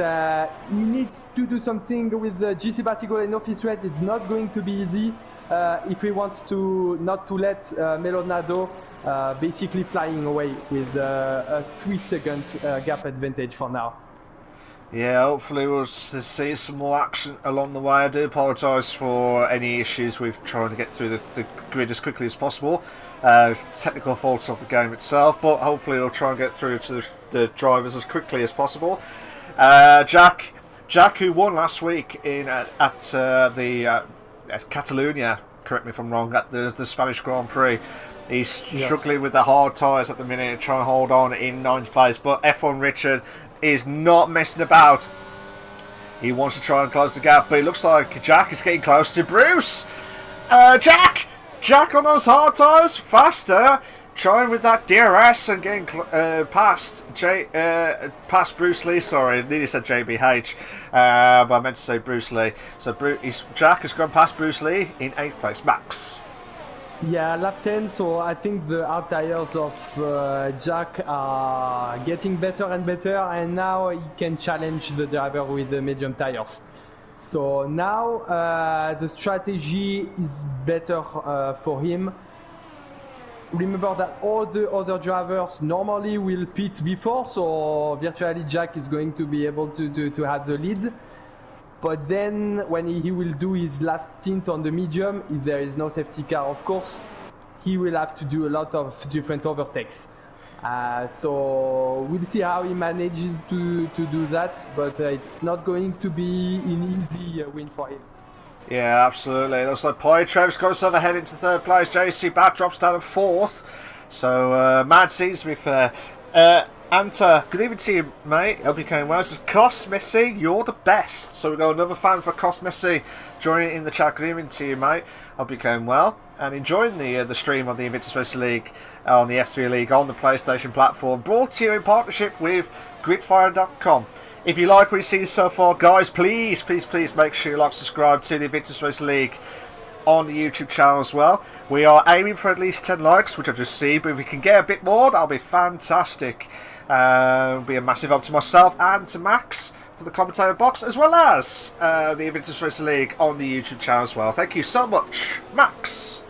he needs to do something with GC Batigo and Office Red. It's not going to be easy if he wants to not to let Melonado basically flying away with a 3-second gap advantage for now. Yeah, hopefully we'll see some more action along the way. I do apologise for any issues with trying to get through the grid as quickly as possible. Technical faults of the game itself, but hopefully we'll try and get through to the drivers as quickly as possible. Jack, who won last week at Catalonia, correct me if I'm wrong, at the Spanish Grand Prix. He's struggling with the hard tyres at the minute, trying to hold on in 9th place, but F1 Richard is not messing about. He wants to try and close the gap, but it looks like Jack is getting close to Bruce. Jack on those hard tyres, faster, trying with that DRS and getting past Bruce Lee. Sorry, I nearly said JBH, but I meant to say Bruce Lee. So Jack has gone past Bruce Lee in 8th place. Max. Yeah, lap 10, so I think the hard tires of Jack are getting better and better, and now he can challenge the driver with the medium tires. So now the strategy is better for him. Remember that all the other drivers normally will pit before, so virtually Jack is going to be able to have the lead. But then when he will do his last stint on the medium, if there is no safety car, of course, he will have to do a lot of different overtakes. So we'll see how he manages to do that, but it's not going to be an easy win for him. Yeah, absolutely. It looks like Poitrev's got himself ahead into third place. JC Bat drops down to fourth. So, mad scenes to be fair. Anta, good evening to you, mate. Hope you're going well. This is Cost Missy, you're the best. So we've got another fan for Cost Missy joining in the chat. Good evening to you, mate. Hope you're going well and enjoying the stream on the Invictus Racing League, on the F3 League, on the PlayStation platform. Brought to you in partnership with Gridfire.com. If you like what you see so far, guys, please make sure you like, subscribe to the Invictus Racing League on the YouTube channel as well. We are aiming for at least 10 likes, which I just see, but if we can get a bit more, that'll be fantastic. It'll be a massive help to myself and to Max for the commentator box, as well as the Invictus Racing League on the YouTube channel as well. Thank you so much, Max.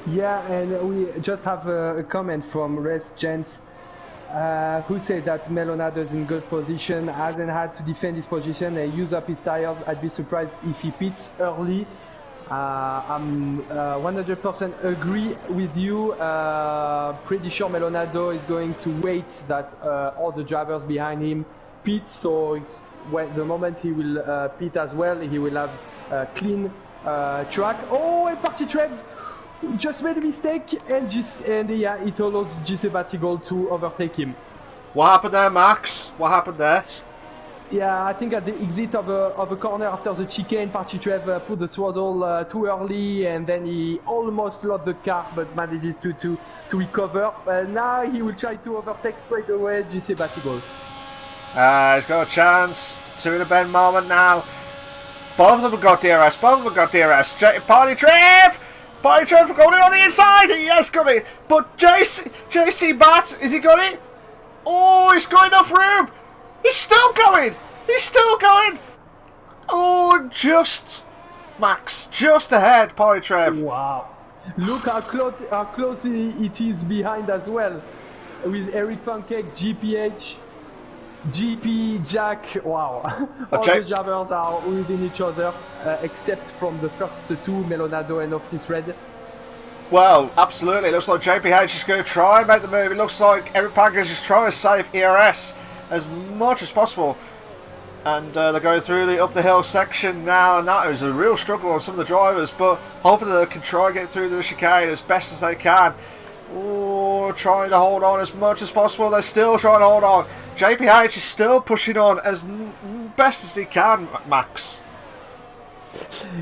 Yeah, and we just have a comment from Res Gents, who said that Melonado is in good position, hasn't had to defend his position and use up his tires. I'd be surprised if he pits early. I'm 100% agree with you. Pretty sure Melonado is going to wait that all the drivers behind him pit, so when the moment he will pit as well, he will have a clean track. Oh, and Party Trev just made a mistake, and yeah, it allows GC Batigol to overtake him. What happened there, Max? What happened there? Yeah, I think at the exit of a corner after the chicane, Party Trev put the throttle too early, and then he almost lost the car, but manages to recover. Now he will try to overtake straight away GC Batigol. He's got a chance. Two in a bend moment now. Both of them have got DRS. Both of them got DRS. Party Trev! Party Trev going in on the inside. He has got it. But JC Bat, has he got it? Oh, he's got enough room. He's still going. He's still going. Oh, just Max, just ahead, Party Trev. Wow. Look how close it is behind as well. With Eric Pancake, GPH, GP, Jack. Wow. All the drivers are within each other, except from the first two, Melonado and Office Red. Well, absolutely. It looks like JPH is going to try and make the move. It looks like Eric Pancake is just trying to save ERS as much as possible, and they're going through the up the hill section now, and that is a real struggle on some of the drivers, but hopefully they can try and get through the chicane as best as they can. Oh, trying to hold on as much as possible. They're still trying to hold on. JPH is still pushing on as best as he can, Max.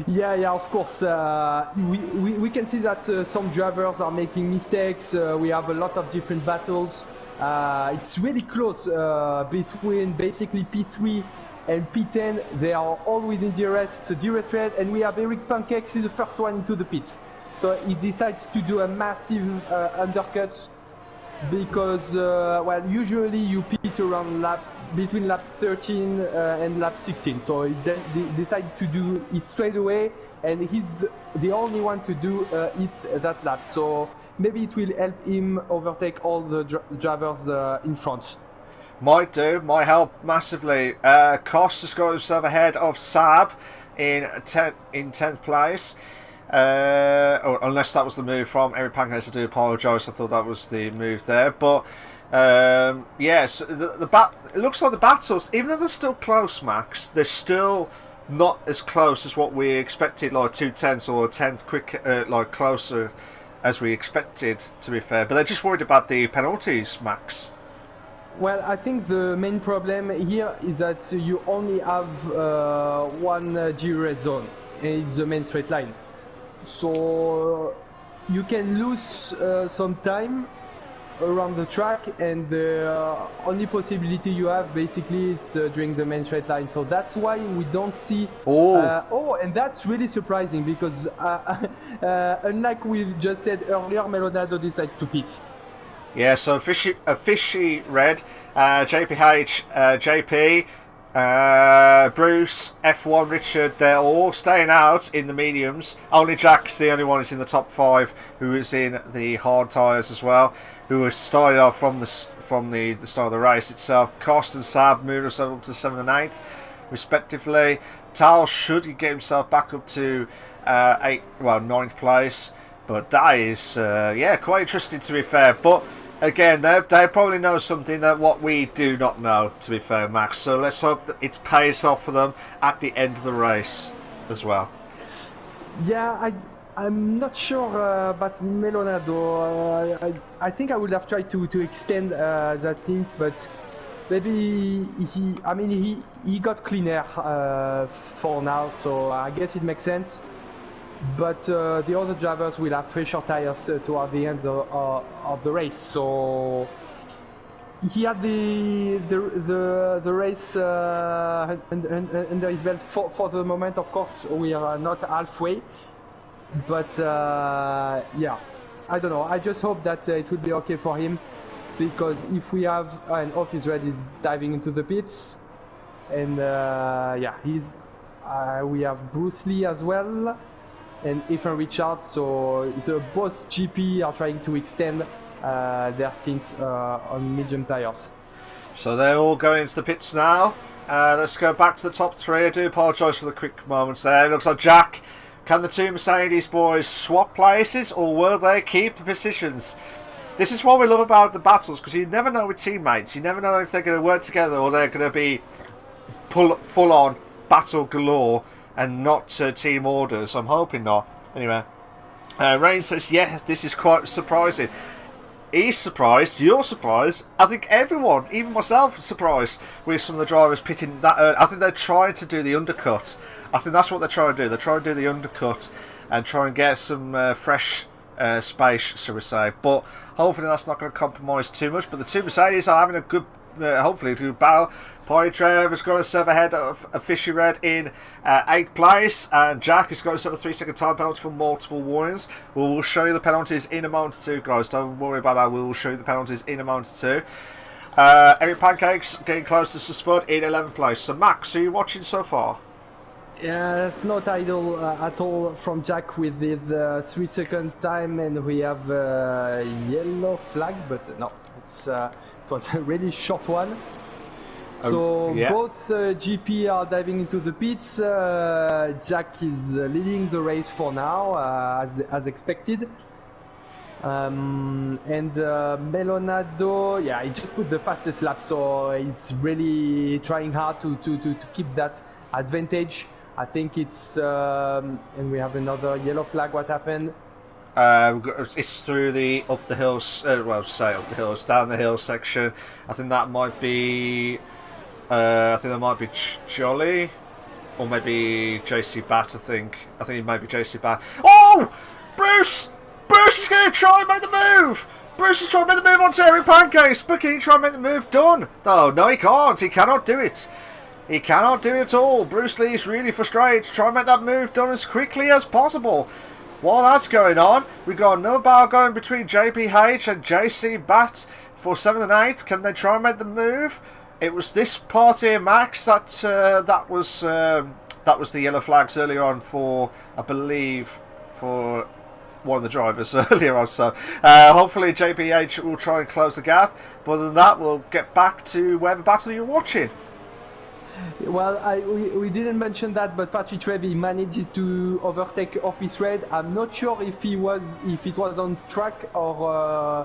Yeah, of course. We can see that some drivers are making mistakes. We have a lot of different battles. It's really close between basically P3 and P10. They are all within DRS. It's a DRS thread, and we have Eric Pancakes is the first one into the pits. So he decides to do a massive undercut because, well, usually you pit around between lap 13 and lap 16. So he decided to do it straight away, and he's the only one to do it that lap. So maybe it will help him overtake all the drivers in front. Might do, might help massively. Kost has got himself ahead of Saab in 10th place. Or unless that was the move from Eric Pancakes, I do apologise. I thought that was the move there. But yes, it looks like the battles, even though they're still close, Max, they're still not as close as what we expected, like 2/10 or a 10th quick, like closer as we expected, to be fair. But they're just worried about the penalties, Max. Well, I think the main problem here is that you only have one DRS zone, and it's the main straight line. So you can lose some time around the track, and the only possibility you have basically is during the main straight line. So that's why we don't see. And that's really surprising because unlike we just said earlier, Melonado decides to pit. Yeah, so a fishy red, JPH, JP, Bruce, F1, Richard, they're all staying out in the mediums. Only Jack's the only one who's in the top 5, who is in the hard tyres as well, who has started off from the start of the race itself. Kost and Saab moved themselves up to 7th and 8th, respectively. Tal should get himself back up to 9th place. But that is, yeah, quite interesting, to be fair. But again, they probably know something that what we do not know, to be fair, Max. So let's hope that it pays off for them at the end of the race as well. Yeah, I'm not sure about Melonado. I think I would have tried to extend that stint, but maybe he got clean air for now, so I guess it makes sense. But the other drivers will have fresher tires toward the end of the race, so he had the race under his belt for the moment. Of course, we are not halfway, but yeah, I don't know. I just hope that it will be okay for him, because if we have an office red is diving into the pits, and yeah, we have Bruce Lee as well, and Ethan Richards, so both GP are trying to extend their stints on medium tires. So they're all going into the pits now. Let's go back to the top three. I do apologise for the quick moments there. It looks like Jack. Can the two Mercedes boys swap places, or will they keep the positions? This is what we love about the battles, because you never know with teammates. You never know if they're going to work together or they're going to be full on battle galore and not team orders. I'm hoping not. Anyway, Rain says, yeah, this is quite surprising. He's surprised, you're surprised. I think everyone, even myself, is surprised with some of the drivers pitting that early. I think they're trying to do the undercut. I think that's what they're trying to do. They're trying to do the undercut and try and get some fresh space, shall we say. But hopefully that's not going to compromise too much. But the two Mercedes are having a good, hopefully a good battle. Poitrev has got himself ahead of a Fishy Red in 8th place, and Jack has got himself a 3-second time penalty for multiple warnings. We'll show you the penalties in a moment or two, guys. Don't worry about that. We will show you the penalties in a moment or two. Eric Pancakes getting close to Spud in 11th place. So Max, who are you watching so far? Yeah, it's not idle at all from Jack with the 3-second time, and we have a yellow flag, but no, it was a really short one. So yeah. Both GP are diving into the pits. Jack is leading the race for now, as expected. And Melonado, yeah, he just put the fastest lap, so he's really trying hard to keep that advantage. I think it's and we have another yellow flag. What happened? It's through the up the hills. Well, say up the hills, down the hill section. I think that might be. I think that might be Jolly, or maybe JC Bat. I think it might be JC Bat. Oh, Bruce! Bruce is going to try and make the move. Bruce is trying to make the move onto Eric Pancakes, but can he try and make the move done? Oh, no, he can't. He cannot do it. He cannot do it at all. Bruce Lee is really frustrated to try and make that move done as quickly as possible. While that's going on, we've got no battle going between JPH and JC Bat for 7th and 8th. Can they try and make the move? It was this part here, Max, that was the yellow flags earlier on for, I believe, for one of the drivers earlier on. So hopefully JPH will try and close the gap. But other than that, we'll get back to whatever battle you're watching. Well, we didn't mention that, but Patrick Trevi managed to overtake Office Red. I'm not sure if it was on track or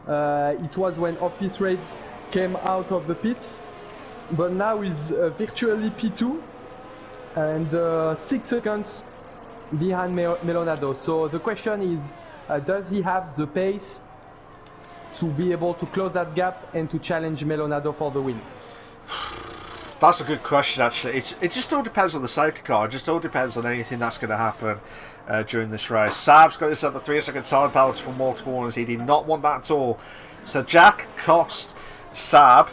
it was when Office Red came out of the pits. But now he's virtually P2 and 6 seconds behind Melonado. So the question is, does he have the pace to be able to close that gap and to challenge Melonado for the win? That's a good question, actually. It just all depends on the safety car. It just all depends on anything that's going to happen during this race. Saab's got himself a 3-second time penalty for multiple warnings. He did not want that at all. So Jack cost Saab.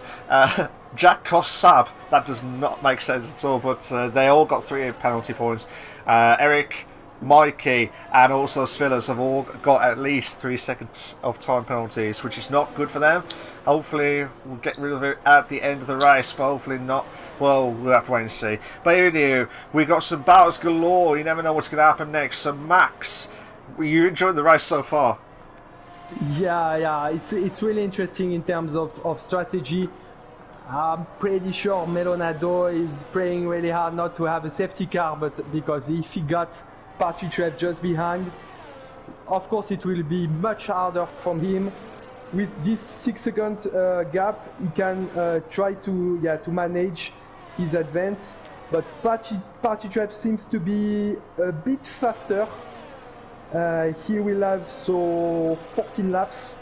Jack cost Saab. That does not make sense at all, but they all got 3 penalty points. Eric, Mikey, and also Svillers have all got at least 3 seconds of time penalties, which is not good for them. Hopefully we'll get rid of it at the end of the race, but hopefully not. Well, we'll have to wait and see. But anyway, we got some battles galore. You never know what's going to happen next. So Max, you enjoyed the race so far? Yeah, it's really interesting in terms of strategy. I'm pretty sure Melonado is praying really hard not to have a safety car, but because if he got Patrick Trev just behind, of course it will be much harder from him. with this 6-second gap, he can try to manage his advance. But Party seems to be a bit faster. He will have 14 laps.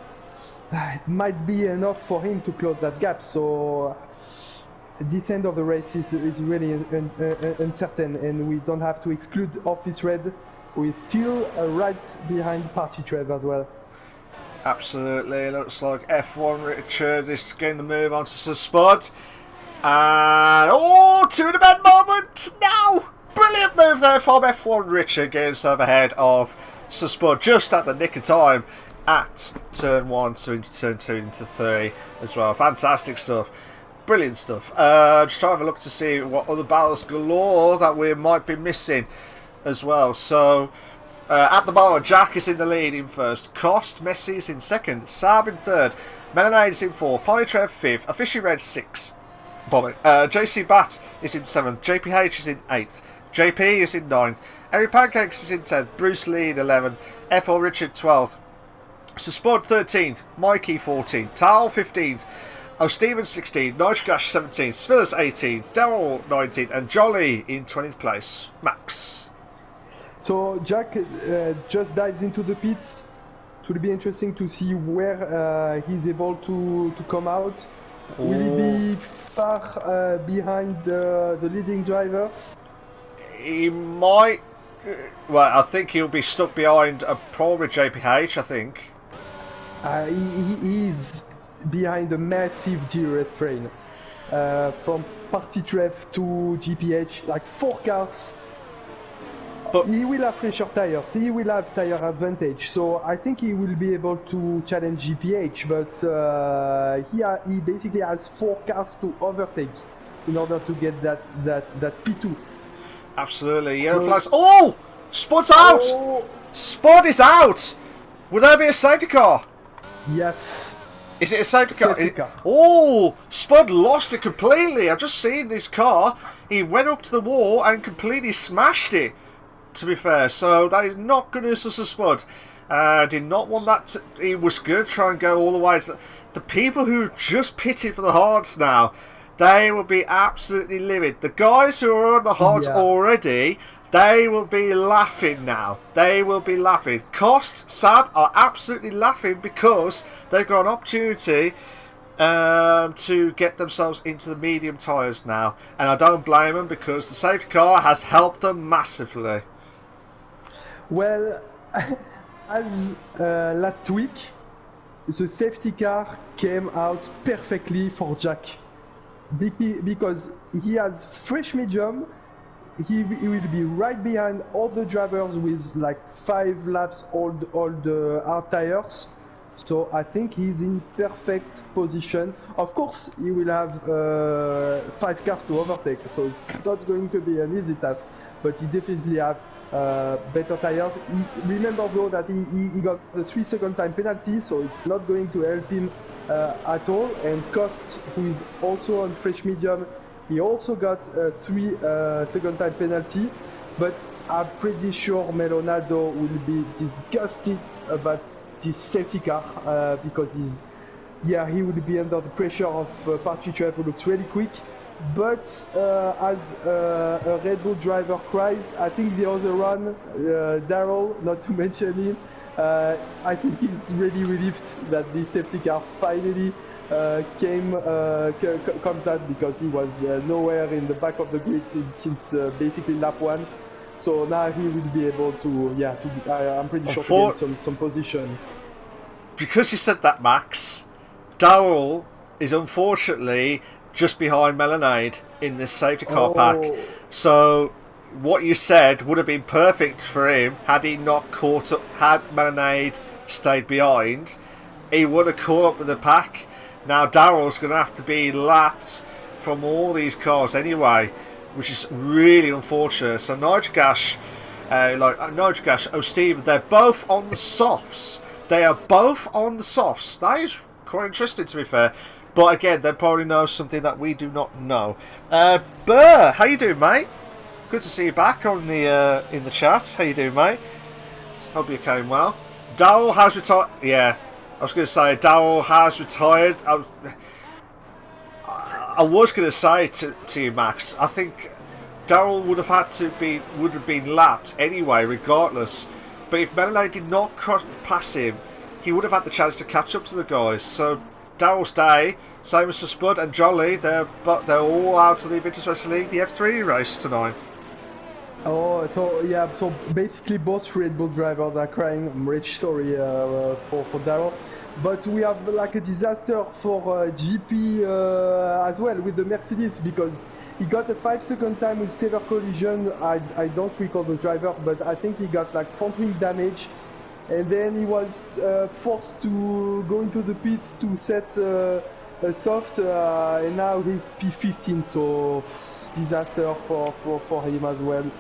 It might be enough for him to close that gap. So this end of the race is really uncertain, and we don't have to exclude Office Red, who is still right behind Party as well. Absolutely, looks like F1 Richard is going to move on to Spud. And two in a bad moment now! Brilliant move there from F1 Richard, getting himself ahead of Spud just at the nick of time at turn 1 to into turn 2 into 3 as well. Fantastic stuff. Brilliant stuff. Just trying to have a look to see what other battles galore that we might be missing as well. So at the moment, Jack is in the lead in first. Cost, Messi is in second. Saab in third. Melanade is in fourth. Polytrev fifth. Officially Red sixth. JC Bat is in seventh. JPH is in eighth. JP is in ninth. Eric Pancakes is in 10th. Bruce Lee in 11th. FL Richard 12th. Spud 13th. Mikey 14th. Tal 15th. O'Steven 16th. Nightgash 17th. Svillers 18th. Daryl 19th. And Jolly in 20th place. Max. So Jack just dives into the pits. It will be interesting to see where he's able to come out. Will he be far behind the leading drivers? He might. Well, I think he'll be stuck behind probably JPH, I think. He is behind a massive DRS train. From Party Trev to GPH, like 4 cars. But he will have fresher tires, he will have tire advantage, so I think he will be able to challenge GPH, but he basically has 4 cars to overtake in order to get that P2. Absolutely, yellow flags. Oh! Spud's out! Oh. Spud is out! Would there be a safety car? Yes. Is it a safety car? Safety car. Oh! Spud lost it completely. I've just seen this car. He went up to the wall and completely smashed it, to be fair. So that is not good news for Spud. Did not want that to... He was going to try and go all the way. The people who just pitted for the hards now, they will be absolutely livid. The guys who are on the hards already, they will be laughing now. They will be laughing. Cost, Sab are absolutely laughing because they've got an opportunity to get themselves into the medium tyres now. And I don't blame them because the safety car has helped them massively. Well, as last week, the safety car came out perfectly for Jack. Because he has fresh medium, he will be right behind all the drivers with like 5 laps old hard tires. So I think he's in perfect position. Of course, he will have 5 cars to overtake, so it's not going to be an easy task. But he definitely have better tires. Remember though that he got the 3-second time penalty, so it's not going to help him at all. And Cost, who is also on fresh medium, he also got a 3-second time penalty. But I'm pretty sure Melonado will be disgusted about this safety car because he will be under the pressure of Party Trev, who looks really quick. But as a Red Bull driver cries, I think the other one, Daryl, not to mention him, I think he's really relieved that the safety car finally comes out, because he was nowhere in the back of the grid since basically lap 1. So now he will be able to, I'm pretty sure to gain some position. Because you said that, Max, Daryl is unfortunately just behind Melanade in this safety car pack. So what you said would have been perfect for him had he not caught up, had Melanade stayed behind. He would have caught up with the pack. Now Daryl's going to have to be lapped from all these cars anyway, which is really unfortunate. So Nightgash, Steve, they're both on the softs. They are both on the softs. That is quite interesting, to be fair. But again, they probably know something that we do not know. Burr, how you doing, mate? Good to see you back on the in the chat. How you doing, mate? Hope you came well. Daryl has retired. Yeah, was going to say Darrell has retired. I was going to say to you, Max, I think Darrell would have been lapped anyway, regardless. But if Melanie did not pass him, he would have had the chance to catch up to the guys. So Darrell's day, same as Spud and Jolly, they're all out of the Invictus Racing League, the F3 race tonight. Oh, so basically both Red Bull drivers are crying. I'm really sorry for Darrell. But we have like a disaster for GP as well with the Mercedes, because he got a 5-second time with severe collision. I don't recall the driver, but I think he got like front wing damage. And then he was forced to go into the pits to set a soft, and now he's P15, so disaster for him as well.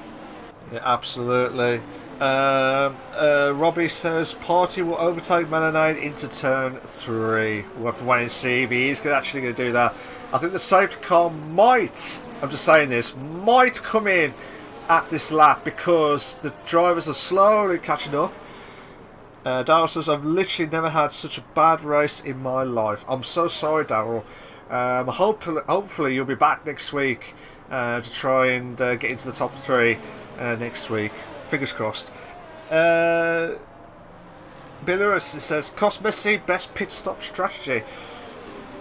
Yeah, absolutely. Robbie says Party will overtake Melanade into turn 3. We'll have to wait and see if he is actually going to do that. I think the safety car might, I'm just saying this, might come in at this lap because the drivers are slowly catching up. Darrell says, I've literally never had such a bad race in my life. I'm so sorry, Darrell. Hopefully you'll be back next week to try and get into the top 3 next week. Fingers crossed. Belarus says, cost Messi best pit stop strategy.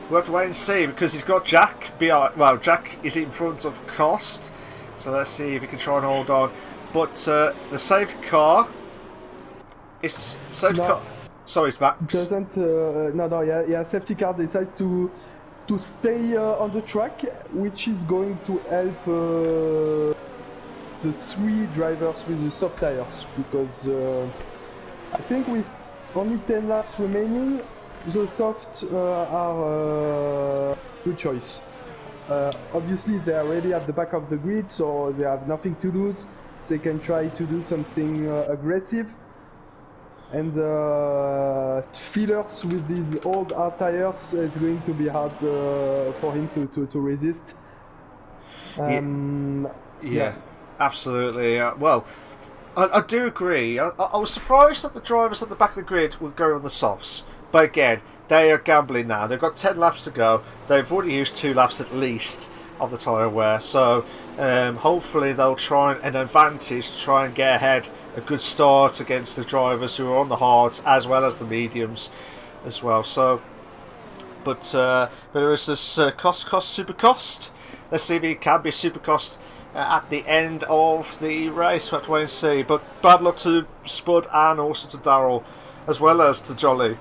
We'll have to wait and see because he's got Jack. Well, Jack is in front of Cost, so let's see if he can try and hold on. But the safety car. It's safety car. Sorry, it's Max. Doesn't safety car decides to stay on the track, which is going to help the 3 drivers with the soft tires, because I think with only 10 laps remaining, the soft are a good choice. Obviously, they are already at the back of the grid, so they have nothing to lose. They can try to do something aggressive. And fillers with these old hard tires, it's going to be hard for him to resist. Yeah, absolutely. Well, I do agree. I was surprised that the drivers at the back of the grid would go on the softs. But again, they are gambling now. They've got 10 laps to go. They've already used 2 laps at least of the tyre wear. So hopefully they'll try an advantage to try and get ahead. A good start against the drivers who are on the hards as well as the mediums as well. So, but there is this cost super cost. Let's see if he can be super cost at the end of the race. We'll have to wait and see. But bad luck to Spud and also to Darrell as well as to Jolly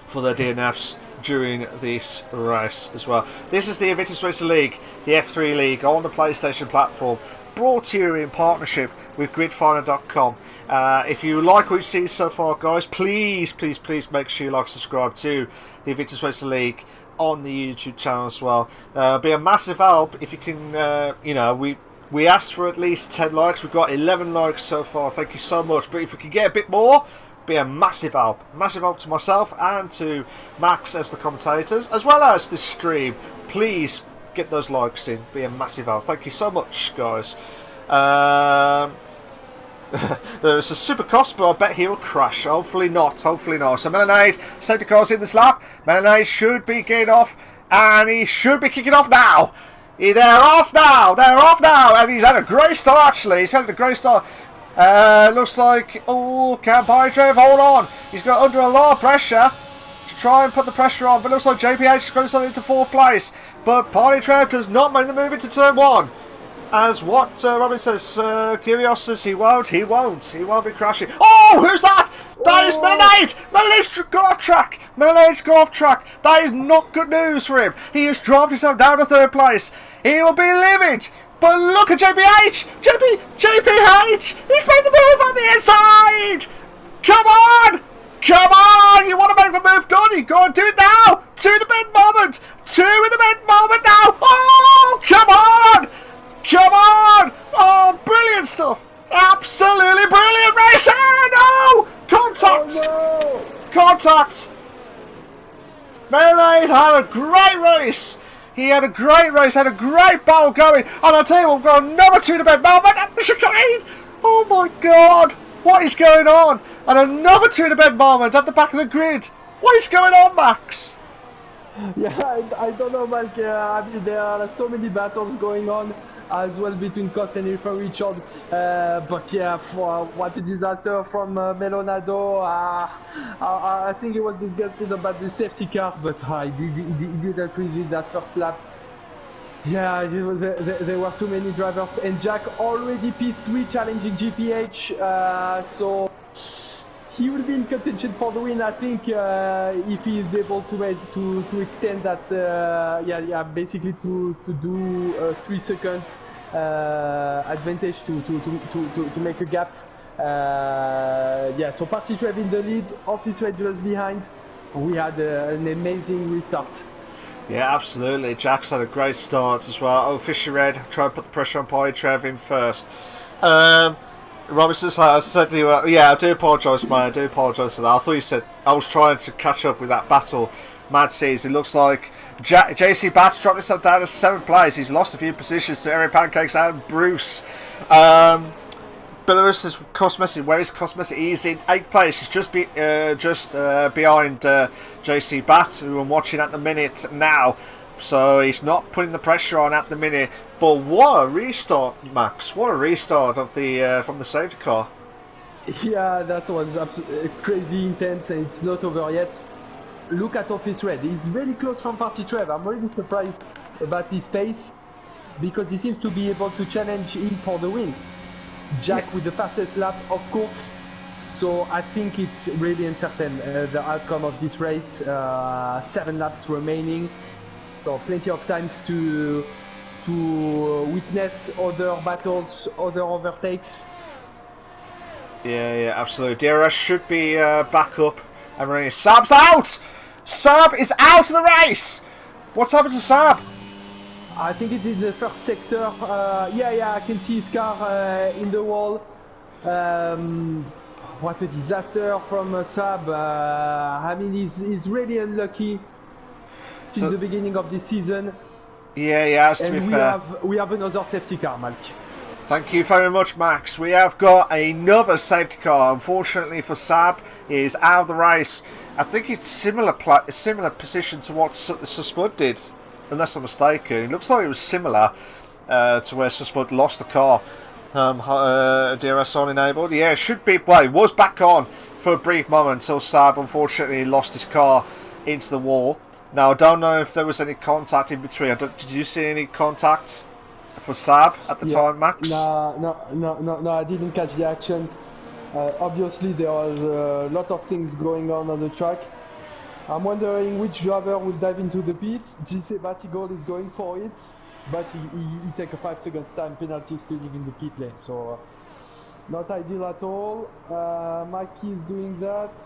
for their DNFs during this race as well. This is the Invictus Racing League, the F3 League on the PlayStation platform, brought to you in partnership with gridfinder.com. If you like what you've seen so far, guys, please make sure you like and subscribe to the Invictus Racing League on the YouTube channel as well. Be a massive help if you can. We asked for at least 10 likes. We've got 11 likes so far. Thank you so much. But if we could get a bit more, be a massive help to myself and to Max as the commentators, as well as this stream. Please get those likes in, be a massive help. Thank you so much, guys. There's a super cost, but I bet he'll crash. Hopefully not. So Melanade, safety car's in this lap. Melanade should be getting off, and he should be kicking off now. They're off now, and he's had a great start actually. Looks like, can Pyretrave hold on? He's got under a lot of pressure to try and put the pressure on, but looks like JPH is going to into 4th place. But Pyretrave does not make the move into turn 1. As what Robin says, Kyrgios says he won't be crashing. Oh, who's that? That is Melanade! Melade's gone off track. That is not good news for him. He has dropped himself down to 3rd place. He will be livid. But look at JPH! JPH! He's made the move on the inside! Come on! You want to make the move? Go on, do it now! 2 in the mid moment now! Oh, come on! Oh, brilliant stuff! Absolutely brilliant racing! No! Contact! Melee had a great race! He had a great race, had a great battle going, and I'll tell you what, we've got another 2 to bed moment at the chicane! Oh my god! What is going on? And another 2 to bed moment at the back of the grid. What is going on, Max? Yeah, I don't know, Malc. I mean, there are so many battles going on as well between Cost and Richard. But yeah, what a disaster from Melonado. I think he was disgusted about the safety car, but he didn't really that first lap. Yeah, there were too many drivers, and Jack already P3 challenging GPH, so he will be in contention for the win, I think, if he is able to extend that, basically to do 3 seconds advantage to make a gap. So Party Trev in the lead, Office Red just behind. We had an amazing restart. Yeah, absolutely. Jack's had a great start as well. Oh, Fisher Red try to put the pressure on Party Trev in first. Robinson's like, I said to you, yeah, I do apologise, mate. I do apologise for that. I thought you said I was trying to catch up with that battle. Mad sees. It looks like JC Bats dropped himself down to 7th place. He's lost a few positions to Eric Pancakes and Bruce. Belarus is Cosmesi. Where is Cosmesi? He's in 8th place. He's just behind JC Bat, who I'm watching at the minute now. So he's not putting the pressure on at the minute. But what a restart, Max! What a restart of the from the safety car. Yeah, that was absolutely crazy intense, and it's not over yet. Look at Office Red. He's really close from Party Trev. I'm really surprised about his pace because he seems to be able to challenge him for the win. Jack with the fastest lap, of course. So I think it's really uncertain the outcome of this race. 7 laps remaining, so plenty of times to witness other battles, other overtakes. Yeah, absolutely. DRS should be back up and running. Saab's out! Saab is out of the race! What's happened to Saab? I think it's in the first sector. I can see his car in the wall. What a disaster from Saab. I mean, he's really unlucky since the beginning of this season. Yeah, has to be fair. We have another safety car, Malc. Thank you very much, Max. We have got another safety car. Unfortunately for Saab, he is out of the race. I think it's similar position to what Suspud did, unless I'm mistaken. It looks like it was similar to where Suspud lost the car. DRS on enabled. Yeah, it should be. Well, it was back on for a brief moment until Saab unfortunately lost his car into the wall. Now, I don't know if there was any contact in between. Did you see any contact for Saab at the time, Max? No, I didn't catch the action. Obviously, there was a lot of things going on the track. I'm wondering which driver will dive into the pit. GC Batigol is going for it, but he take a 5 seconds time penalty speeding in the pit lane, so not ideal at all. Mikey is doing that,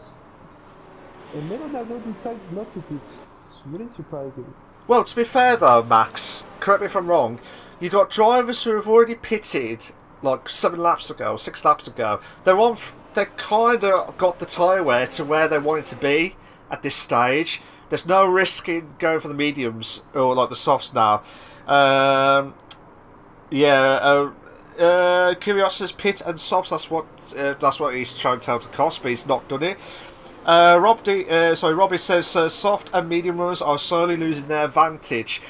and Melonado decides not to pit. It's really surprising. Well, to be fair though, Max, correct me if I'm wrong, you got drivers who have already pitted like 7 laps ago, 6 laps ago. They kind of got the tyre wear to where they want it to be at this stage. There's no risk in going for the mediums or like the softs now. Curiosity's pit and softs. That's what he's trying to tell to Cost, but he's not done it. Robbie says soft and medium runners are slowly losing their advantage.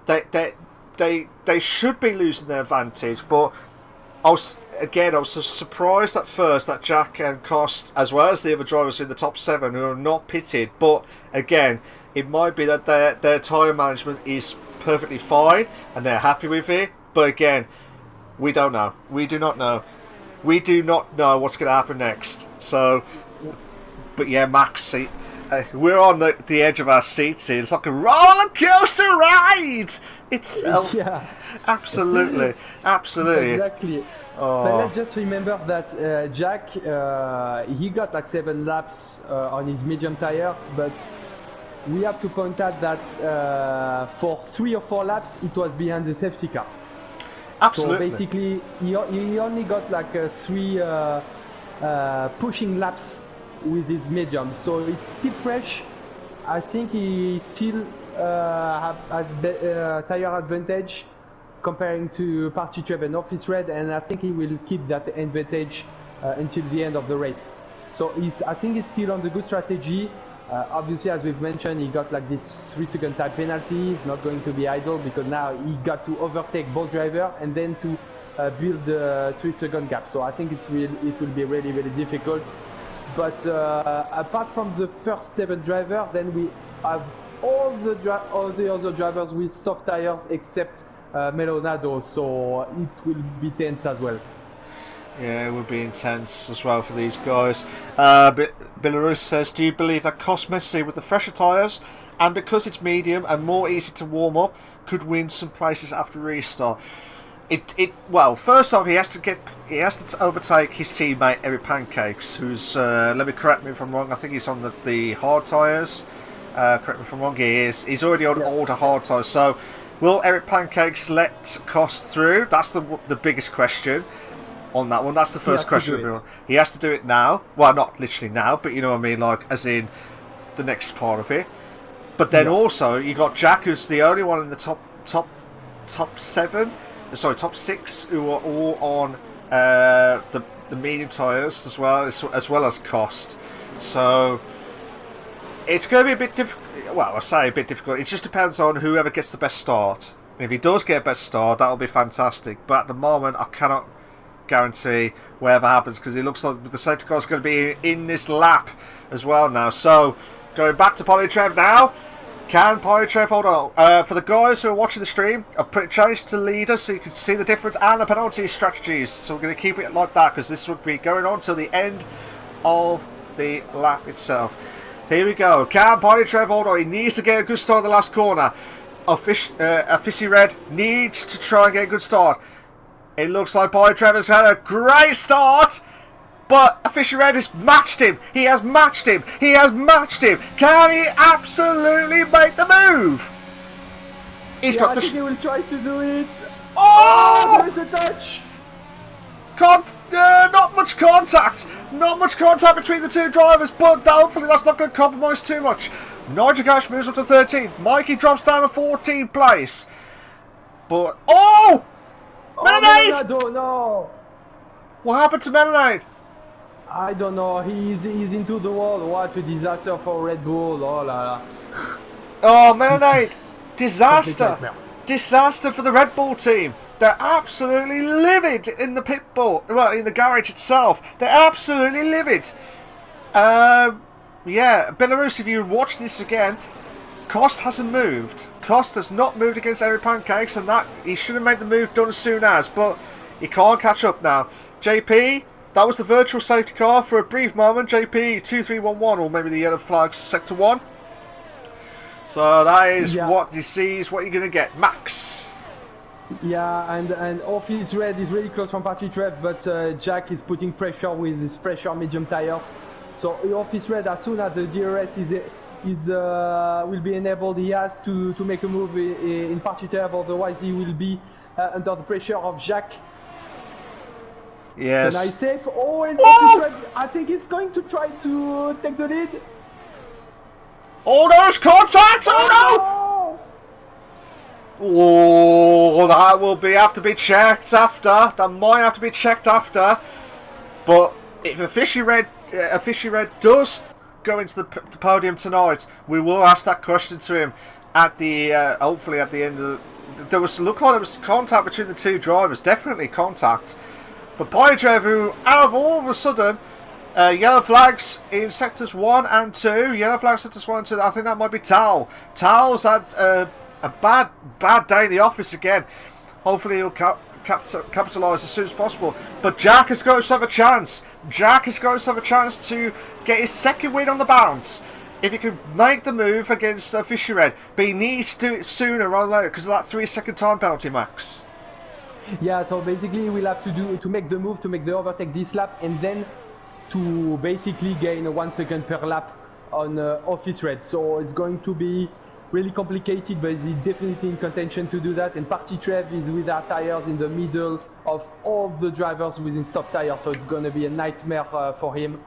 They should be losing their advantage, but I was surprised at first that Jack and Cost, as well as the other drivers in the top 7 who are not pitted, but again, it might be that their tyre management is perfectly fine and they're happy with it, but again, we don't know. We do not know. We do not know what's going to happen next. So, but yeah, Max, we're on the edge of our seats here. It's like a roller coaster ride. It's absolutely. Exactly. Oh. But let's just remember that Jack, he got like 7 laps on his medium tires, but we have to point out that for 3 or 4 laps it was behind the safety car. Absolutely. So basically, he only got like 3 pushing laps with his medium, so it's still fresh. I think he still has tire advantage comparing to Party Trev and Office Red, and I think he will keep that advantage until the end of the race. So I think he's still on the good strategy. Obviously, as we've mentioned, he got like this 3-second time penalty. He's not going to be idle because now he got to overtake both drivers and then to build the 3-second gap. So I think it will be really, really difficult. But apart from the first 7 drivers, then we have all the other drivers with soft tires except Melonado. So it will be tense as well. Yeah, it would be intense as well for these guys. Belarus says, do you believe that Messi with the fresher tyres and because it's medium and more easy to warm up could win some places after restart? Well, first off, he has to overtake his teammate Eric Pancakes, who's let me correct me if I'm wrong. I think he's on the hard tyres. Correct me if I'm wrong. He is. He's already on older hard tyres. So, will Eric Pancakes let Cost through? That's the biggest question on that one. That's the first question of everyone. He has to do it now. Well, not literally now, but you know what I mean, like as in the next part of it. But then also you got Jack, who's the only one in the top 6 who are all on the medium tyres as well as Cost. So it's going to be a bit difficult. Well, I say a bit difficult. It just depends on whoever gets the best start. If he does get a best start, that'll be fantastic. But at the moment, I cannot guarantee whatever happens because it looks like the safety car is going to be in this lap as well now. So going back to Polytrev now. Can Polytrev hold on? For the guys who are watching the stream, I've put it changed to leader so you can see the difference and the penalty strategies. So we're going to keep it like that because this would be going on till the end of the lap itself. Here we go. Can Polytrev hold on? He needs to get a good start in the last corner. Offici Red needs to try and get a good start. It looks like Polytrev has had a great start, but Offici Red has matched him. He has matched him. He has matched him. Can he absolutely make the move? He's got the. I think he will try to do it. Oh! There's a touch. Not much contact. Not much contact between the two drivers, but hopefully that's not going to compromise too much. Nigel Gash moves up to 13th. Mikey drops down to 14th place. But oh! Melonade! No. What happened to Melonade? I don't know. He's into the wall. What a disaster for Red Bull. Oh la la. Oh, Melonade! Disaster! Disaster for the Red Bull team. They're absolutely livid in the pit bull. Well, in the garage itself. They're absolutely livid. Yeah, Belarus, if you watch this again, Cost hasn't moved. Cost has not moved against Eric Pancakes, and that he should have made the move done as soon as, but he can't catch up now. JP, that was the virtual safety car for a brief moment. JP 2311, or maybe the yellow flag sector 1. So that is what you see is what you're gonna get. Max. Yeah, and Office Red is really close from Polytrev, but Jack is putting pressure with his fresher medium tires. So Office Red, as soon as the DRS will be enabled, he has to make a move in Polytrev, otherwise he will be under the pressure of Jack. Yes. Can I save? Oh, and Office Red, I think he's going to try to take the lead. Oh, there's contact! Oh no! Oh, that will have to be checked after. That might have to be checked after. But if Offici Red does go into the podium tonight, we will ask that question to him at the hopefully at the end of the. Looked like there was contact between the two drivers. Definitely contact. But Polytrev, who out of all of a sudden, yellow flags in sectors 1 and 2. Yellow flags sectors 1 and 2. I think that might be Tal. Tal's had a bad day in the office again. Hopefully he'll capitalise as soon as possible. But Jack has got himself a chance. Jack has got himself a chance to get his second win on the bounce. If he can make the move against Offici Red. But he needs to do it sooner rather than later because of that 3-second time penalty, Max. Yeah, so basically we'll have to make the move, to make the overtake this lap, and then to basically gain 1 second per lap on Office Red. So it's going to be really complicated, but he's definitely in contention to do that. And Polytrev is with our tires in the middle of all the drivers within soft tires, so it's going to be a nightmare for him.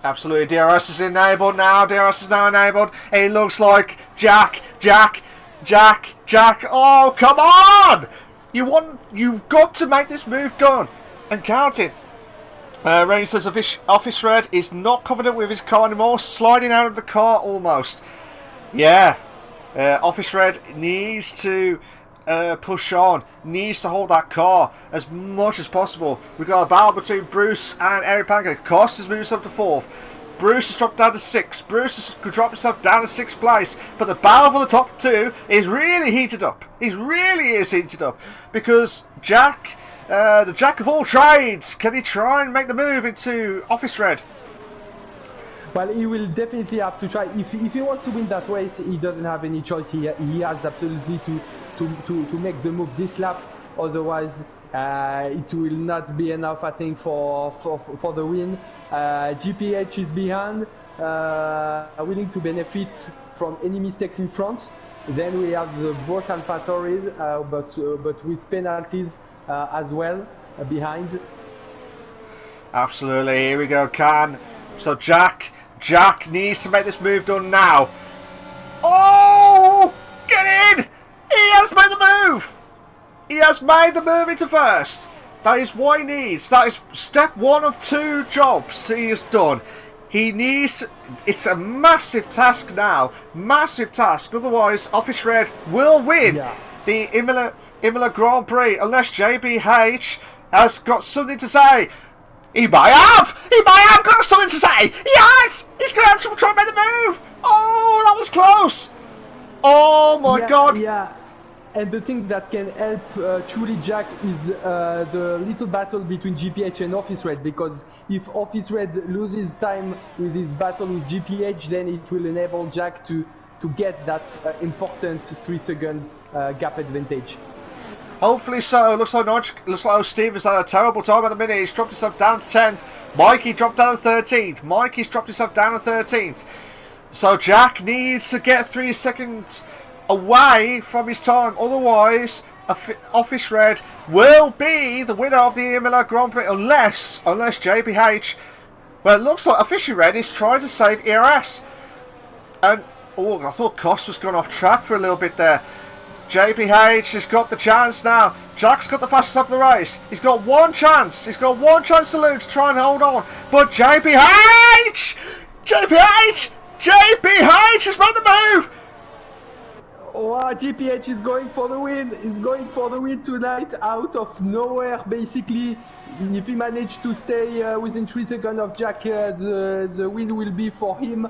Absolutely, DRS is enabled now. DRS is now enabled. It looks like Jack. Oh, come on! You've got to make this move done and count it. Rain says Office Red is not confident with his car anymore, sliding out of the car almost. Yeah, Office Red needs to push on, needs to hold that car as much as possible. We've got a battle between Bruce and Eric Pancake. Cost has moved up to 4th. Bruce has dropped down to 6th. Bruce has dropped himself down to 6th place. But the battle for the top 2 is really heated up. It really is heated up. Because Jack, the Jack of all trades, can he try and make the move into Office Red? Well, he will definitely have to try. If he wants to win that race, he doesn't have any choice. He has absolutely to make the move this lap. Otherwise, it will not be enough, I think, for the win. GPH is behind, willing to benefit from any mistakes in front. Then we have the both AlphaTauris, but with penalties as well behind. Absolutely. Here we go, Can. So Jack needs to make this move done now. Oh, get in! He has made the move. He has made the move into first. That is what he needs. That is step 1 of 2 jobs he has done. He needs... It's a massive task now. Massive task. Otherwise, Office Red will win the Imola Grand Prix. Unless JBH has got something to say. He might have got something to say. He has. He's going to have to try and make the move. Oh, that was close. Oh, my God. Yeah. And the thing that can help truly Jack is the little battle between GPH and Office Red, because if Office Red loses time with his battle with GPH, then it will enable Jack to get that important 3-second gap advantage. Hopefully so. Looks like Steve has had a terrible time at the minute. He's dropped himself down to 10th. Mikey dropped down to 13th. Mikey's dropped himself down to 13th. So Jack needs to get 3 seconds away from his time, otherwise Office Red will be the winner of the Imola Grand Prix unless JBH, well, it looks like Official Red is trying to save ERS, and I thought Cost was gone off track for a little bit there. JBH has got the chance now. Jack's got the fastest up the race. He's got one chance to lose to try and hold on, but JBH has made the move. Wow, GPH is going for the win. He's going for the win tonight out of nowhere, basically. If he managed to stay within 3 seconds of Jack, the win will be for him.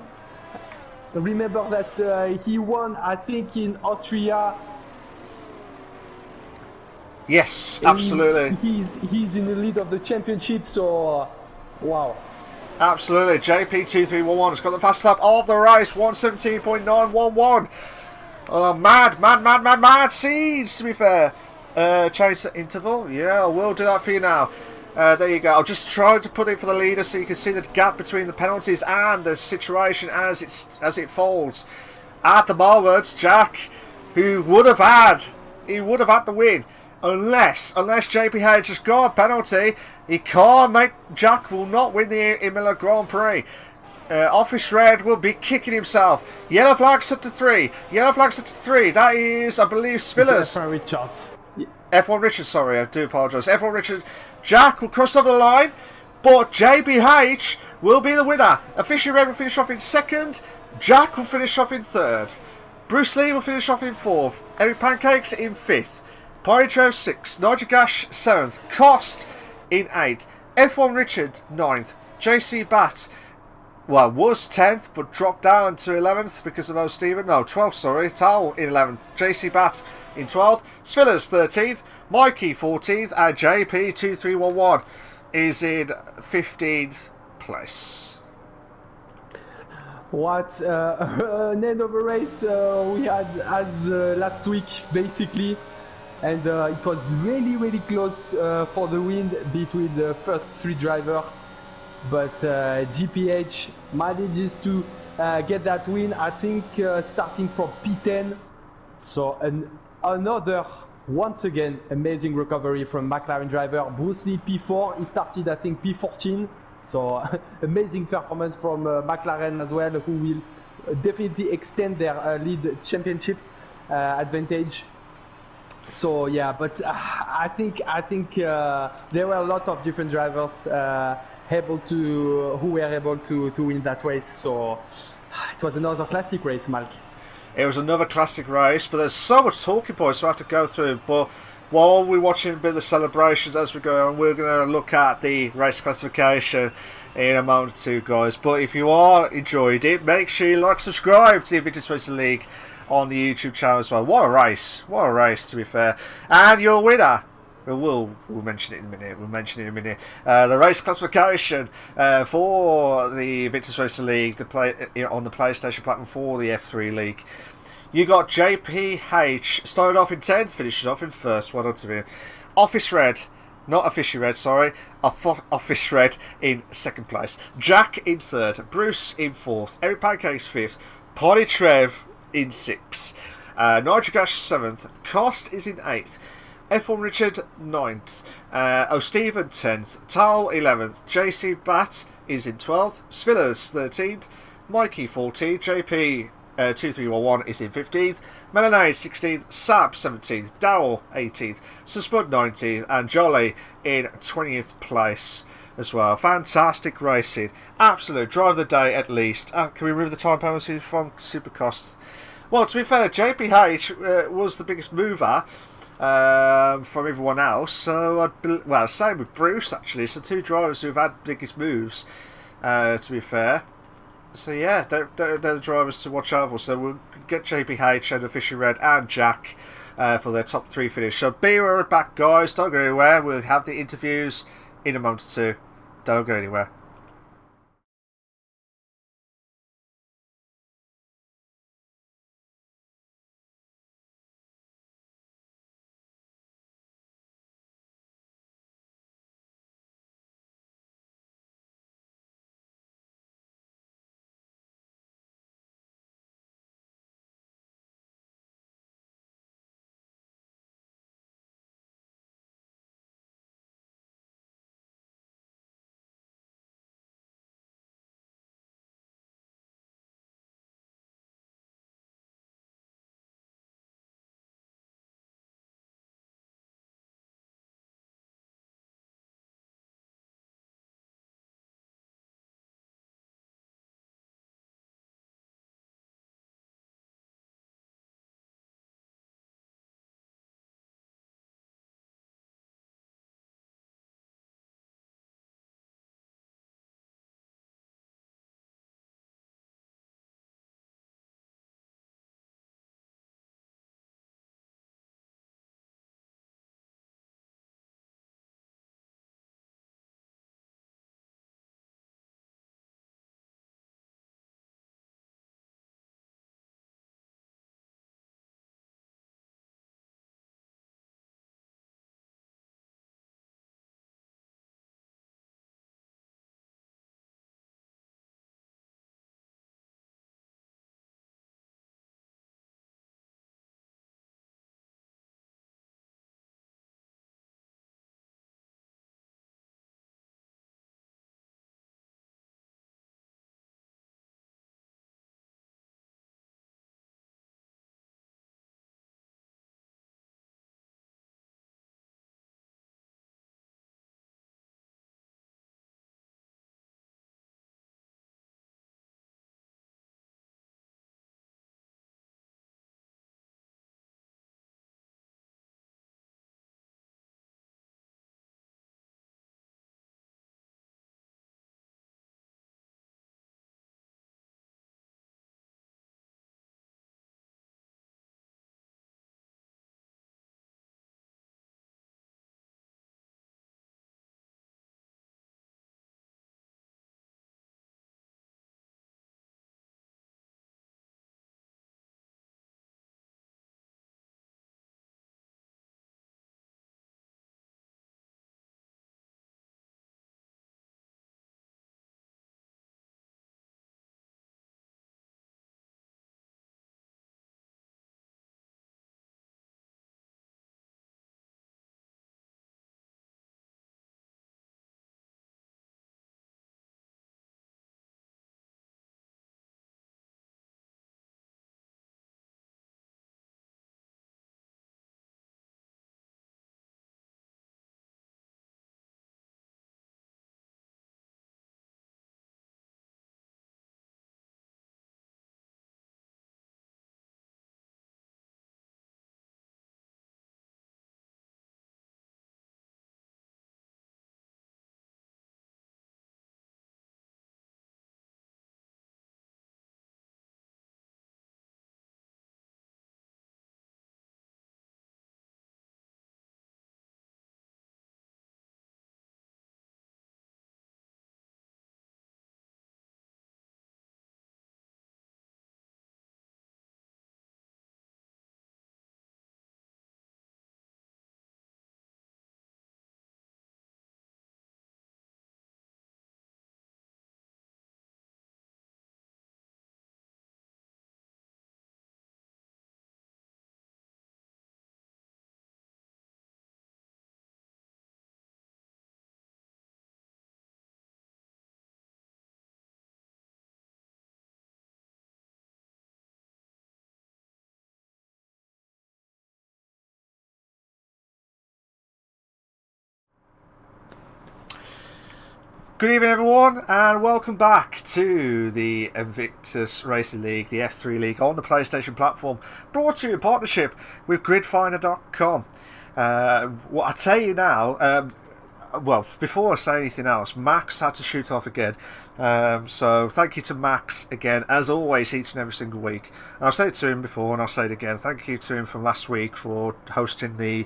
Remember that he won, I think, in Austria. Yes, absolutely. He's in the lead of the championship, so wow. Absolutely. JP2311 has got the fastest lap of the race, 117.911. Mad seeds, to be fair. Change the interval. Yeah, I will do that for you now. There you go. I'll just try to put it for the leader so you can see the gap between the penalties and the situation as it falls. At the moment, Jack, who would have had the win, unless JPH has got a penalty, he can't make. Jack will not win the Imola Grand Prix. Office Red will be kicking himself. Yellow flags up to 3. That is, I believe, Spillers. F1 Richard, sorry, I do apologise. F1 Richard. Jack will cross over the line, but JBH will be the winner. Official Red will finish off in 2nd. Jack will finish off in 3rd. Bruce Lee will finish off in 4th. Eric Pancakes in 5th. Party Trev 6th. Nigel Gash 7th. Cost in 8th. F1 Richard 9th. JC Bat, well, was 10th, but dropped down to 11th because of those Stephen. No, 12th, sorry. Tal in 11th. JC Bat in 12th. Svillers 13th. Mikey 14th. And JP2311 is in 15th place. What an end of a race we had as last week, basically. And it was really close for the win between the first 3 drivers. But GPH manages to get that win, I think, starting from P10. So another, once again, amazing recovery from McLaren driver. Bruce Lee P4, he started, I think, P14. So amazing performance from McLaren as well, who will definitely extend their lead championship advantage. So yeah, but I think there were a lot of different drivers who were able to win that race. So it was another classic race, Malc. It was another classic race, but there's so much talking points so I have to go through. But while we're watching a bit of the celebrations as we go on, we're going to look at the race classification in a moment or two, guys. But if you are enjoyed it, make sure you like, subscribe to the Invictus Racing League on the YouTube channel as well. What a race! What a race, to be fair. And your winner. We'll mention it in a minute. The race classification for the Invictus Racing League, on the PlayStation platform for the F3 League. You got JPH started off in 10th, finishes off in 1st. Well done to him. Office Red, not Official Red, sorry. Office Red in 2nd place. Jack in 3rd. Bruce in 4th. Eric Pancakes 5th. Polly Trev in 6th. Nigel Gash 7th. Cost is in 8th. F1 Richard 9th, O'Steven 10th, Tal 11th, JC Bat is in 12th, Svillers 13th, Mikey 14th, JP 2311 is in 15th, Melanade 16th, Sab 17th, Dowell 18th, Suspud 19th, and Jolly in 20th place as well. Fantastic racing, absolute drive of the day at least. Can we remove the time penalty from Supercost? Well, to be fair, JPH was the biggest mover from everyone else, so same with Bruce actually. So 2 drivers who've had biggest moves, to be fair. So yeah, they're the drivers to watch out for. So we'll get JPH and Official Red and Jack for their top 3 finish. So be right back, guys. Don't go anywhere. We'll have the interviews in a moment or two. Don't go anywhere. Good evening, everyone, and welcome back to the Invictus Racing League, the F3 League on the PlayStation platform, brought to you in partnership with GridFinder.com. What I tell you now, well, before I say anything else, Max had to shoot off again. So thank you to Max again, as always, each and every single week. And I've said it to him before, and I'll say it again. Thank you to him from last week for hosting the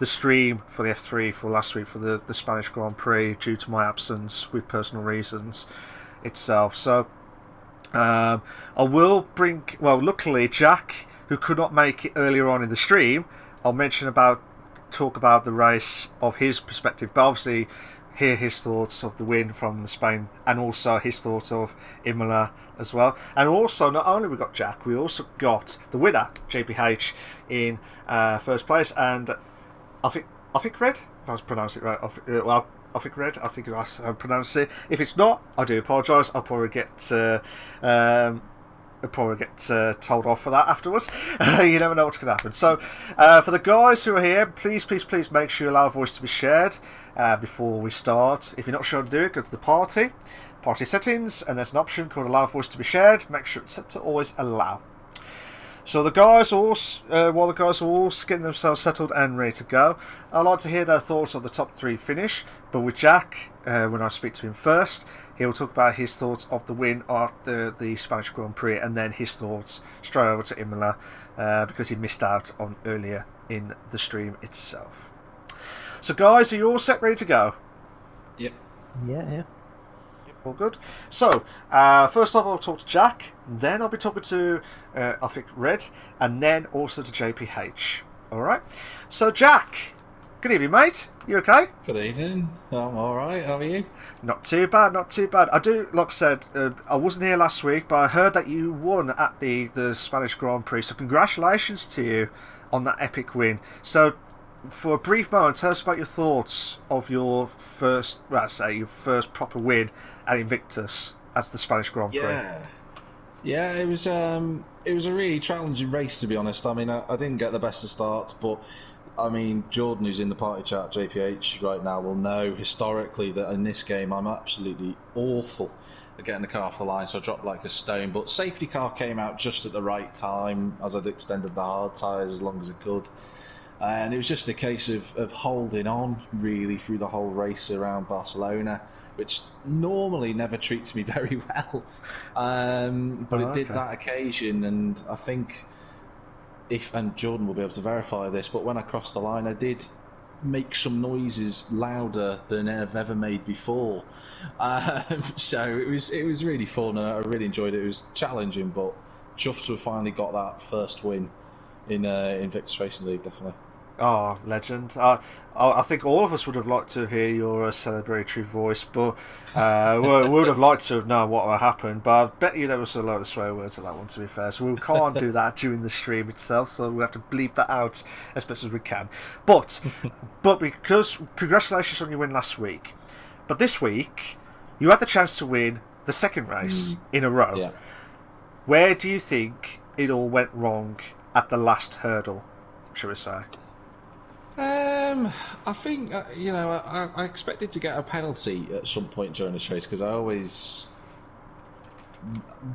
stream for the F3 for last week for the Spanish Grand Prix due to my absence with personal reasons itself. So I will bring, well, luckily Jack, who could not make it earlier on in the stream, I'll talk about the race of his perspective, but obviously hear his thoughts of the win from Spain and also his thoughts of Imola as well. And also, not only we got Jack, we also got the winner, JPH, in first place, and I think Red, if I was pronouncing it right, I think Red, I think I pronounced it. If it's not, I do apologise. I'll probably get told off for that afterwards. You never know what's going to happen. So, for the guys who are here, please make sure you allow a voice to be shared before we start. If you're not sure how to do it, go to the party settings, and there's an option called allow voice to be shared. Make sure it's set to always allow. So the guys while the guys are all getting themselves settled and ready to go, I'd like to hear their thoughts on the top 3 finish. But with Jack, when I speak to him first, he'll talk about his thoughts of the win after the Spanish Grand Prix, and then his thoughts straight over to Imola, because he missed out on earlier in the stream itself. So guys, are you all set, ready to go? Yep. Yeah. All good. So, first off, I'll talk to Jack, then I'll be talking to, I think, Red, and then also to JPH. Alright? So, Jack, good evening, mate. You okay? Good evening. I'm alright. How are you? Not too bad, not too bad. I do, like I said, I wasn't here last week, but I heard that you won at the Spanish Grand Prix, so congratulations to you on that epic win. So, for a brief moment, tell us about your thoughts of your first proper win at Invictus as the Spanish Grand Prix. Yeah, it was a really challenging race, to be honest. I mean, I didn't get the best of starts, but I mean, Jordan, who's in the party chat, JPH, right now, will know historically that in this game I'm absolutely awful at getting the car off the line, so I dropped like a stone. But safety car came out just at the right time, as I'd extended the hard tyres as long as I could. And it was just a case of holding on, really, through the whole race around Barcelona, which normally never treats me very well. But it did that occasion, and I think, and Jordan will be able to verify this, but when I crossed the line, I did make some noises louder than I've ever made before. So it was really fun, and I really enjoyed it. It was challenging, but chuffed to have finally got that first win in Invictus Racing League, definitely. Oh, legend. I think all of us would have liked to hear your celebratory voice, but we would have liked to have known what happened. But I bet you there was a lot of swear words at that one, to be fair. So we can't do that during the stream itself, so we have to bleep that out as best as we can. But because congratulations on your win last week. But this week, you had the chance to win the second race in a row. Yeah. Where do you think it all went wrong at the last hurdle, shall we say? I think, I expected to get a penalty at some point during this race, because I always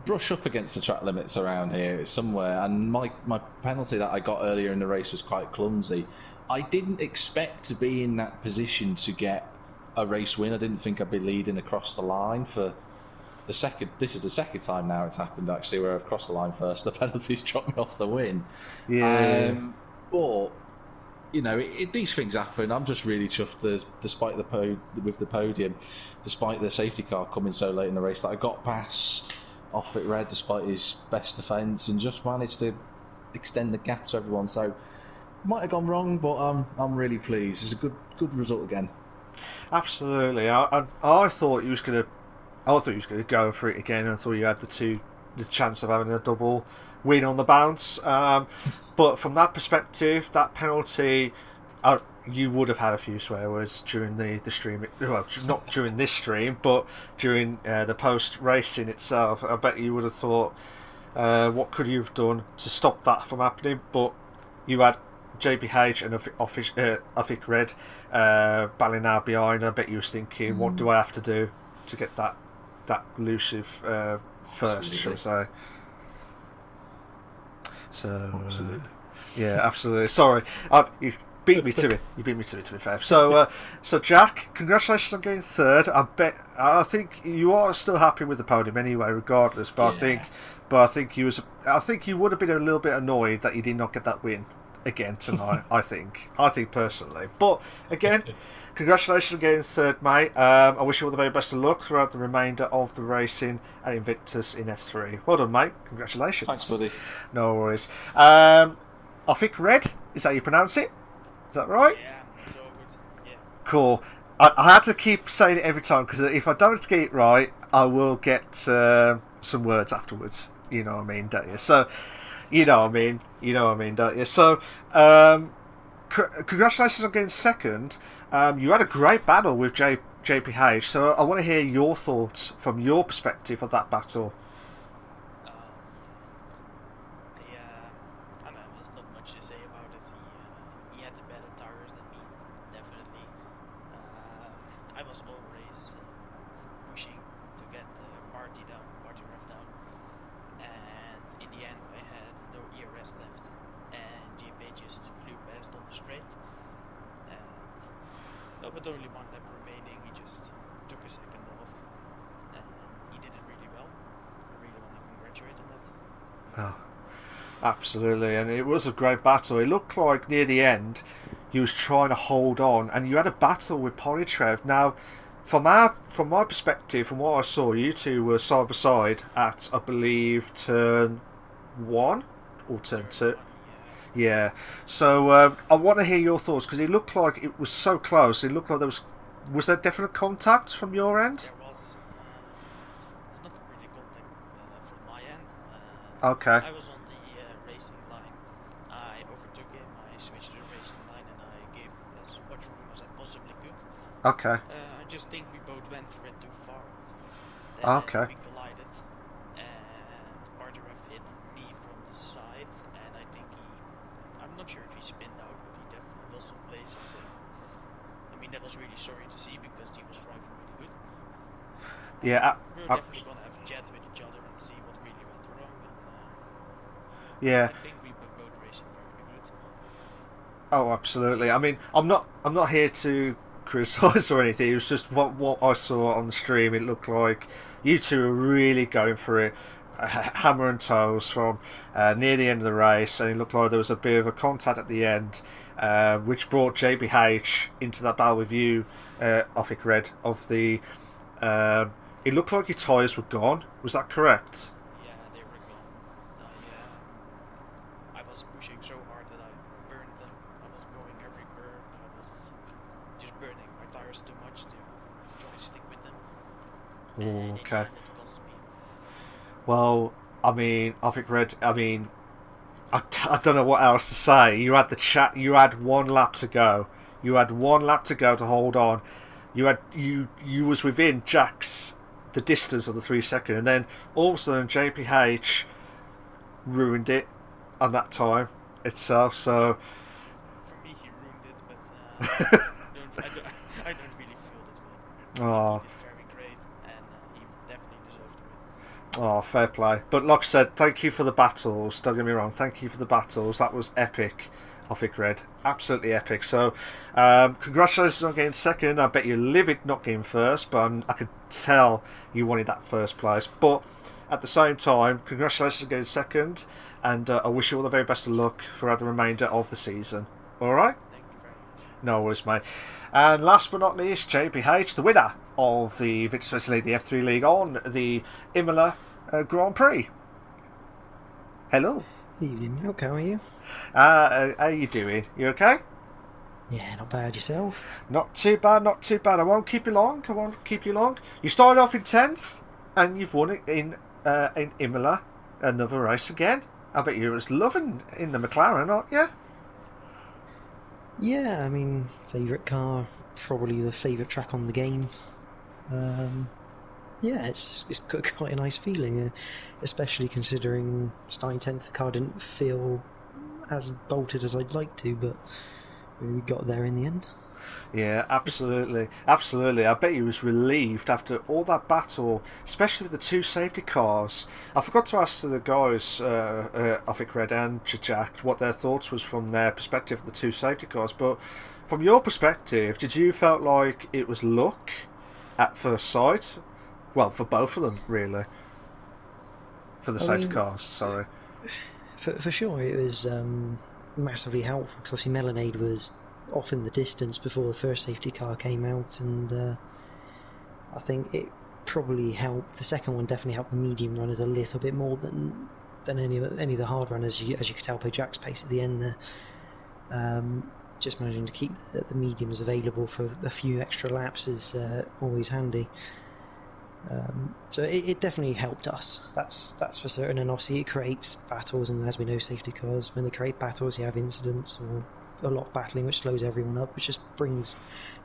brush up against the track limits around here somewhere, and my penalty that I got earlier in the race was quite clumsy. I didn't expect to be in that position to get a race win. I didn't think I'd be leading across the line for the second. This is the second time now it's happened, actually, where I've crossed the line first. The penalty's dropped me off the win. Yeah. But these things happen. I'm just really chuffed, despite with the podium, despite the safety car coming so late in the race, that I got past Off It Red despite his best defence, and just managed to extend the gap to everyone. So might have gone wrong, but I'm really pleased. It's a good result again. Absolutely. I thought you was gonna go for it again. I thought you had the chance of having a double win on the bounce. But from that perspective, that penalty, you would have had a few swear words during the stream. Well, not during this stream, but during the post-racing itself. I bet you would have thought, what could you have done to stop that from happening? But you had JPH and I think Red battling out behind. I bet you was thinking, what do I have to do to get that elusive first, shall we say? So yeah, absolutely. Sorry, you beat me to it. You beat me to it. To be fair. So Jack, congratulations on getting third. I think you are still happy with the podium anyway, regardless. But I think you would have been a little bit annoyed that you did not get that win again tonight. I think personally. But again, congratulations on getting third, mate. I wish you all the very best of luck throughout the remainder of the racing at Invictus in F3. Well done, mate. Congratulations. Thanks, buddy. No worries. I think Red, is that how you pronounce it? Is that right? Yeah, so good. Yeah. Cool. I had to keep saying it every time because if I don't get it right, I will get some words afterwards. You know what I mean, don't you? So, you know what I mean, don't you? So, congratulations on getting second. You had a great battle with JPH, so I want to hear your thoughts from your perspective of that battle. I don't know, there's not much to say about it. He had the better tires than me, definitely. I was always pushing to get party ref down, and in the end I had no ERS left, and JP just flew past on the straight, and with only one lap remaining, he just took a second off, and he did it really well. I really want to congratulate on that. Oh, absolutely, and it was a great battle. It looked like near the end he was trying to hold on, and you had a battle with Polytrev. Now, from my perspective, from what I saw, you two were side by side at, I believe, turn 1 or turn 2. Yeah. So I want to hear your thoughts because it looked like it was so close. It looked like there was there definite contact from your end? There was not really contact from my end. Okay. I was on the racing line. I overtook him. I switched to the racing line, and I gave as much room as I possibly could. Okay. I just think we both went for it too far. Okay. We collided, and Barteref hit me from the side, and I think I'm not sure if he spinned out, but he definitely lost some places. I mean, that was really sorry to see because he was driving really good. Yeah. We're definitely gonna have a chat with each other and see what really went wrong. And, Yeah. I think we were both racing very good. Oh, absolutely. I mean, I'm not here to criticise or anything. It was just what I saw on the stream. It looked like you two were really going for it, hammer and toes from near the end of the race, and it looked like there was a bit of a contact at the end, which brought JBH into that battle with you. I think Red of the. It looked like your tyres were gone. Was that correct? Yeah, they were gone. I was pushing so hard that I burned them. I was going every curve. I was just burning my tires too much to try to stick with them. Oh, okay. It cost me. Well, I mean, I think Red. I mean, I don't know what else to say. You had the chat. You had 1 lap to go. You had 1 lap to go to hold on. You was within Jack's the distance of the 3 second, and then all of a sudden JPH ruined it on that time itself. So For me, he ruined it, but I don't really feel this way. oh, He did very great, and he definitely deserved to win. oh, fair play. But like I said, thank you for the battles. Don't get me wrong. Thank you for the battles. That was epic. I think Red, absolutely epic. So, congratulations on getting second. I bet you live it not getting first, but I could tell you wanted that first place. But at the same time, congratulations on getting second, and I wish you all the very best of luck throughout the remainder of the season. All right? Thank you very much. No worries, mate. And last but not least, JPH, the winner of the Invictus Racing League, the F3 League, on the Imola Grand Prix. Hello. Evening, Malc, how are you? How you doing? You okay? Yeah, not bad yourself. Not too bad, not too bad. I won't keep you long. You started off in 10th, and you've won it in Imola, another race again. I bet you was loving in the McLaren, aren't you? Yeah, I mean, favourite car, probably the favourite track on the game. Yeah, it's got quite a nice feeling, especially considering starting 10th, the car didn't feel as bolted as I'd like to, but we got there in the end. Yeah, absolutely, absolutely. I bet he was relieved after all that battle, especially with the two safety cars. I forgot to ask the guys, I think Red and Jack, what their thoughts was from their perspective of the two safety cars. But from your perspective, did you felt like it was luck at first sight? Well, for both of them, really. For the safety cars, sorry. For sure, it was massively helpful because obviously Melonade was off in the distance before the first safety car came out, and I think it probably helped. The second one definitely helped the medium runners a little bit more than any of the hard runners, as you could tell by Jack's pace at the end there. Just managing to keep the mediums available for a few extra laps is always handy. So it definitely helped us. That's for certain. And obviously it creates battles, and as we know, safety cars, when they create battles, you have incidents or a lot of battling, which slows everyone up, which just brings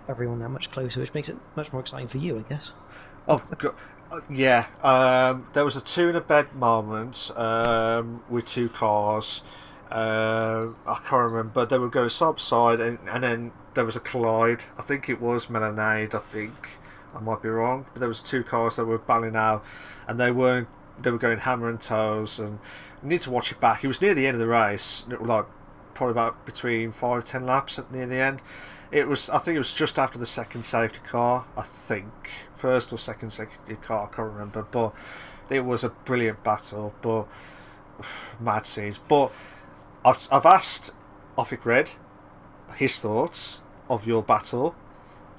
everyone that much closer, which makes it much more exciting for you, I guess. Oh, God. Yeah. There was a two-in-a-bed moment with two cars. I can't remember. They were going side by side, and then there was a collide. I think it was Melonade. I might be wrong, but there was two cars that were battling out, and they were going hammer and toes. And you need to watch it back. It was near the end of the race, like probably about between 5-10 laps near the end. I think it was just after the second safety car. I think first or second safety car. I can't remember, but it was a brilliant battle. But mad scenes. But I've asked Offic Red his thoughts of your battle.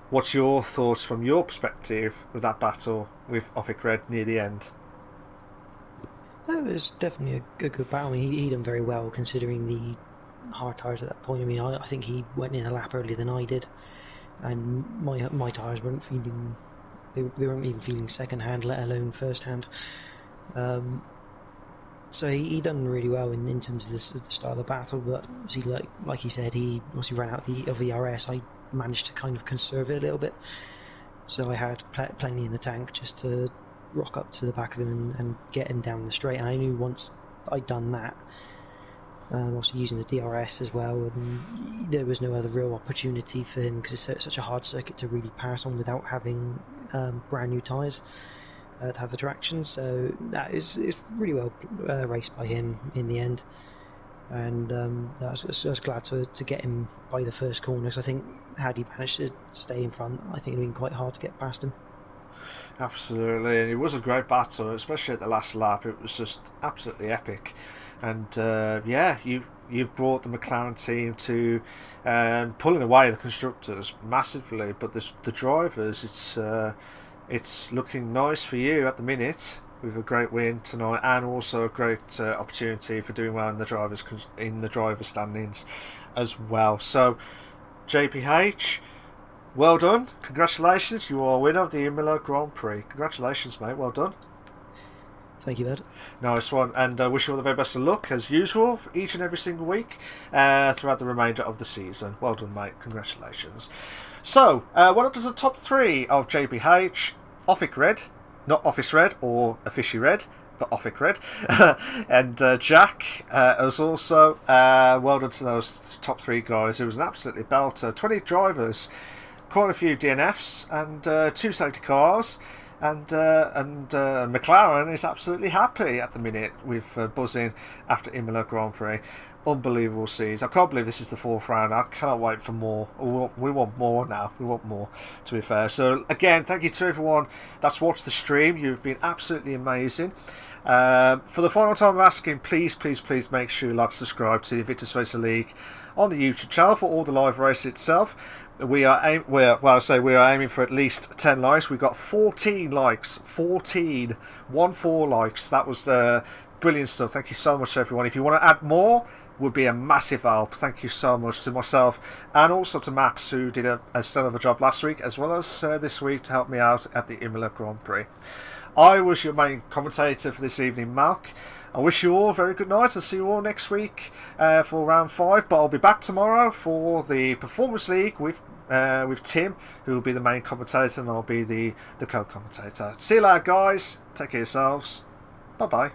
What's your thoughts from your perspective with that battle with Offic Red near the end? That was definitely a good battle. I mean, he done very well considering the hard tyres at that point. I mean, I think he went in a lap earlier than I did, and my tyres weren't feeling. They weren't even feeling second hand, let alone first hand. So he done really well in terms of the start of the battle. But obviously, like he said, he obviously ran out of the RS. I managed to kind of conserve it a little bit, so I had plenty in the tank just to rock up to the back of him and get him down the straight. And I knew once I'd done that, also using the DRS as well, and there was no other real opportunity for him because it's such a hard circuit to really pass on without having brand new tyres to have the traction. So it's really well raced by him in the end, and I was glad to get him by the first corner, because I think had he managed to stay in front, I think it would have been quite hard to get past him. Absolutely, and it was a great battle, especially at the last lap. It was just absolutely epic, and you've brought the McLaren team to pulling away the constructors massively, but the drivers, it's looking nice for you at the minute with a great win tonight, and also a great opportunity for doing well in the drivers standings as well. So JPH, well done, congratulations, you are a winner of the Imola Grand Prix. Congratulations, mate, well done. Thank you, bud. Nice one, and wish you all the very best of luck as usual each and every single week throughout the remainder of the season. Well done, mate, congratulations. So what does the top three of JPH, Offic Red, not Office Red or Offici Red, but Offic Red, and Jack as also. Well done to those top three guys. It was an absolutely belter. 20 drivers, quite a few DNFs, and 2 safety cars. And McLaren is absolutely happy at the minute with buzzing after Imola Grand Prix. Unbelievable scenes. I can't believe this is the 4th round. I cannot wait for more. We want more now. We want more, to be fair. So again, thank you to everyone that's watched the stream. You've been absolutely amazing. For the final time I'm asking, please make sure you like, subscribe to the Invictus Racing League on the YouTube channel for all the live races itself. We are aiming for at least 10 likes. We've got 14 likes. 14 likes. That was the brilliant stuff. Thank you so much, everyone. If you want to add more, would be a massive help. Thank you so much to myself and also to Max, who did a stellar of a job last week as well as this week to help me out at the Imola Grand Prix. I was your main commentator for this evening, Malc. I wish you all a very good night. I'll see you all next week for round 5, but I'll be back tomorrow for the Performance League with Tim, who will be the main commentator, and I'll be the co-commentator. See you later, guys. Take care of yourselves. Bye-bye.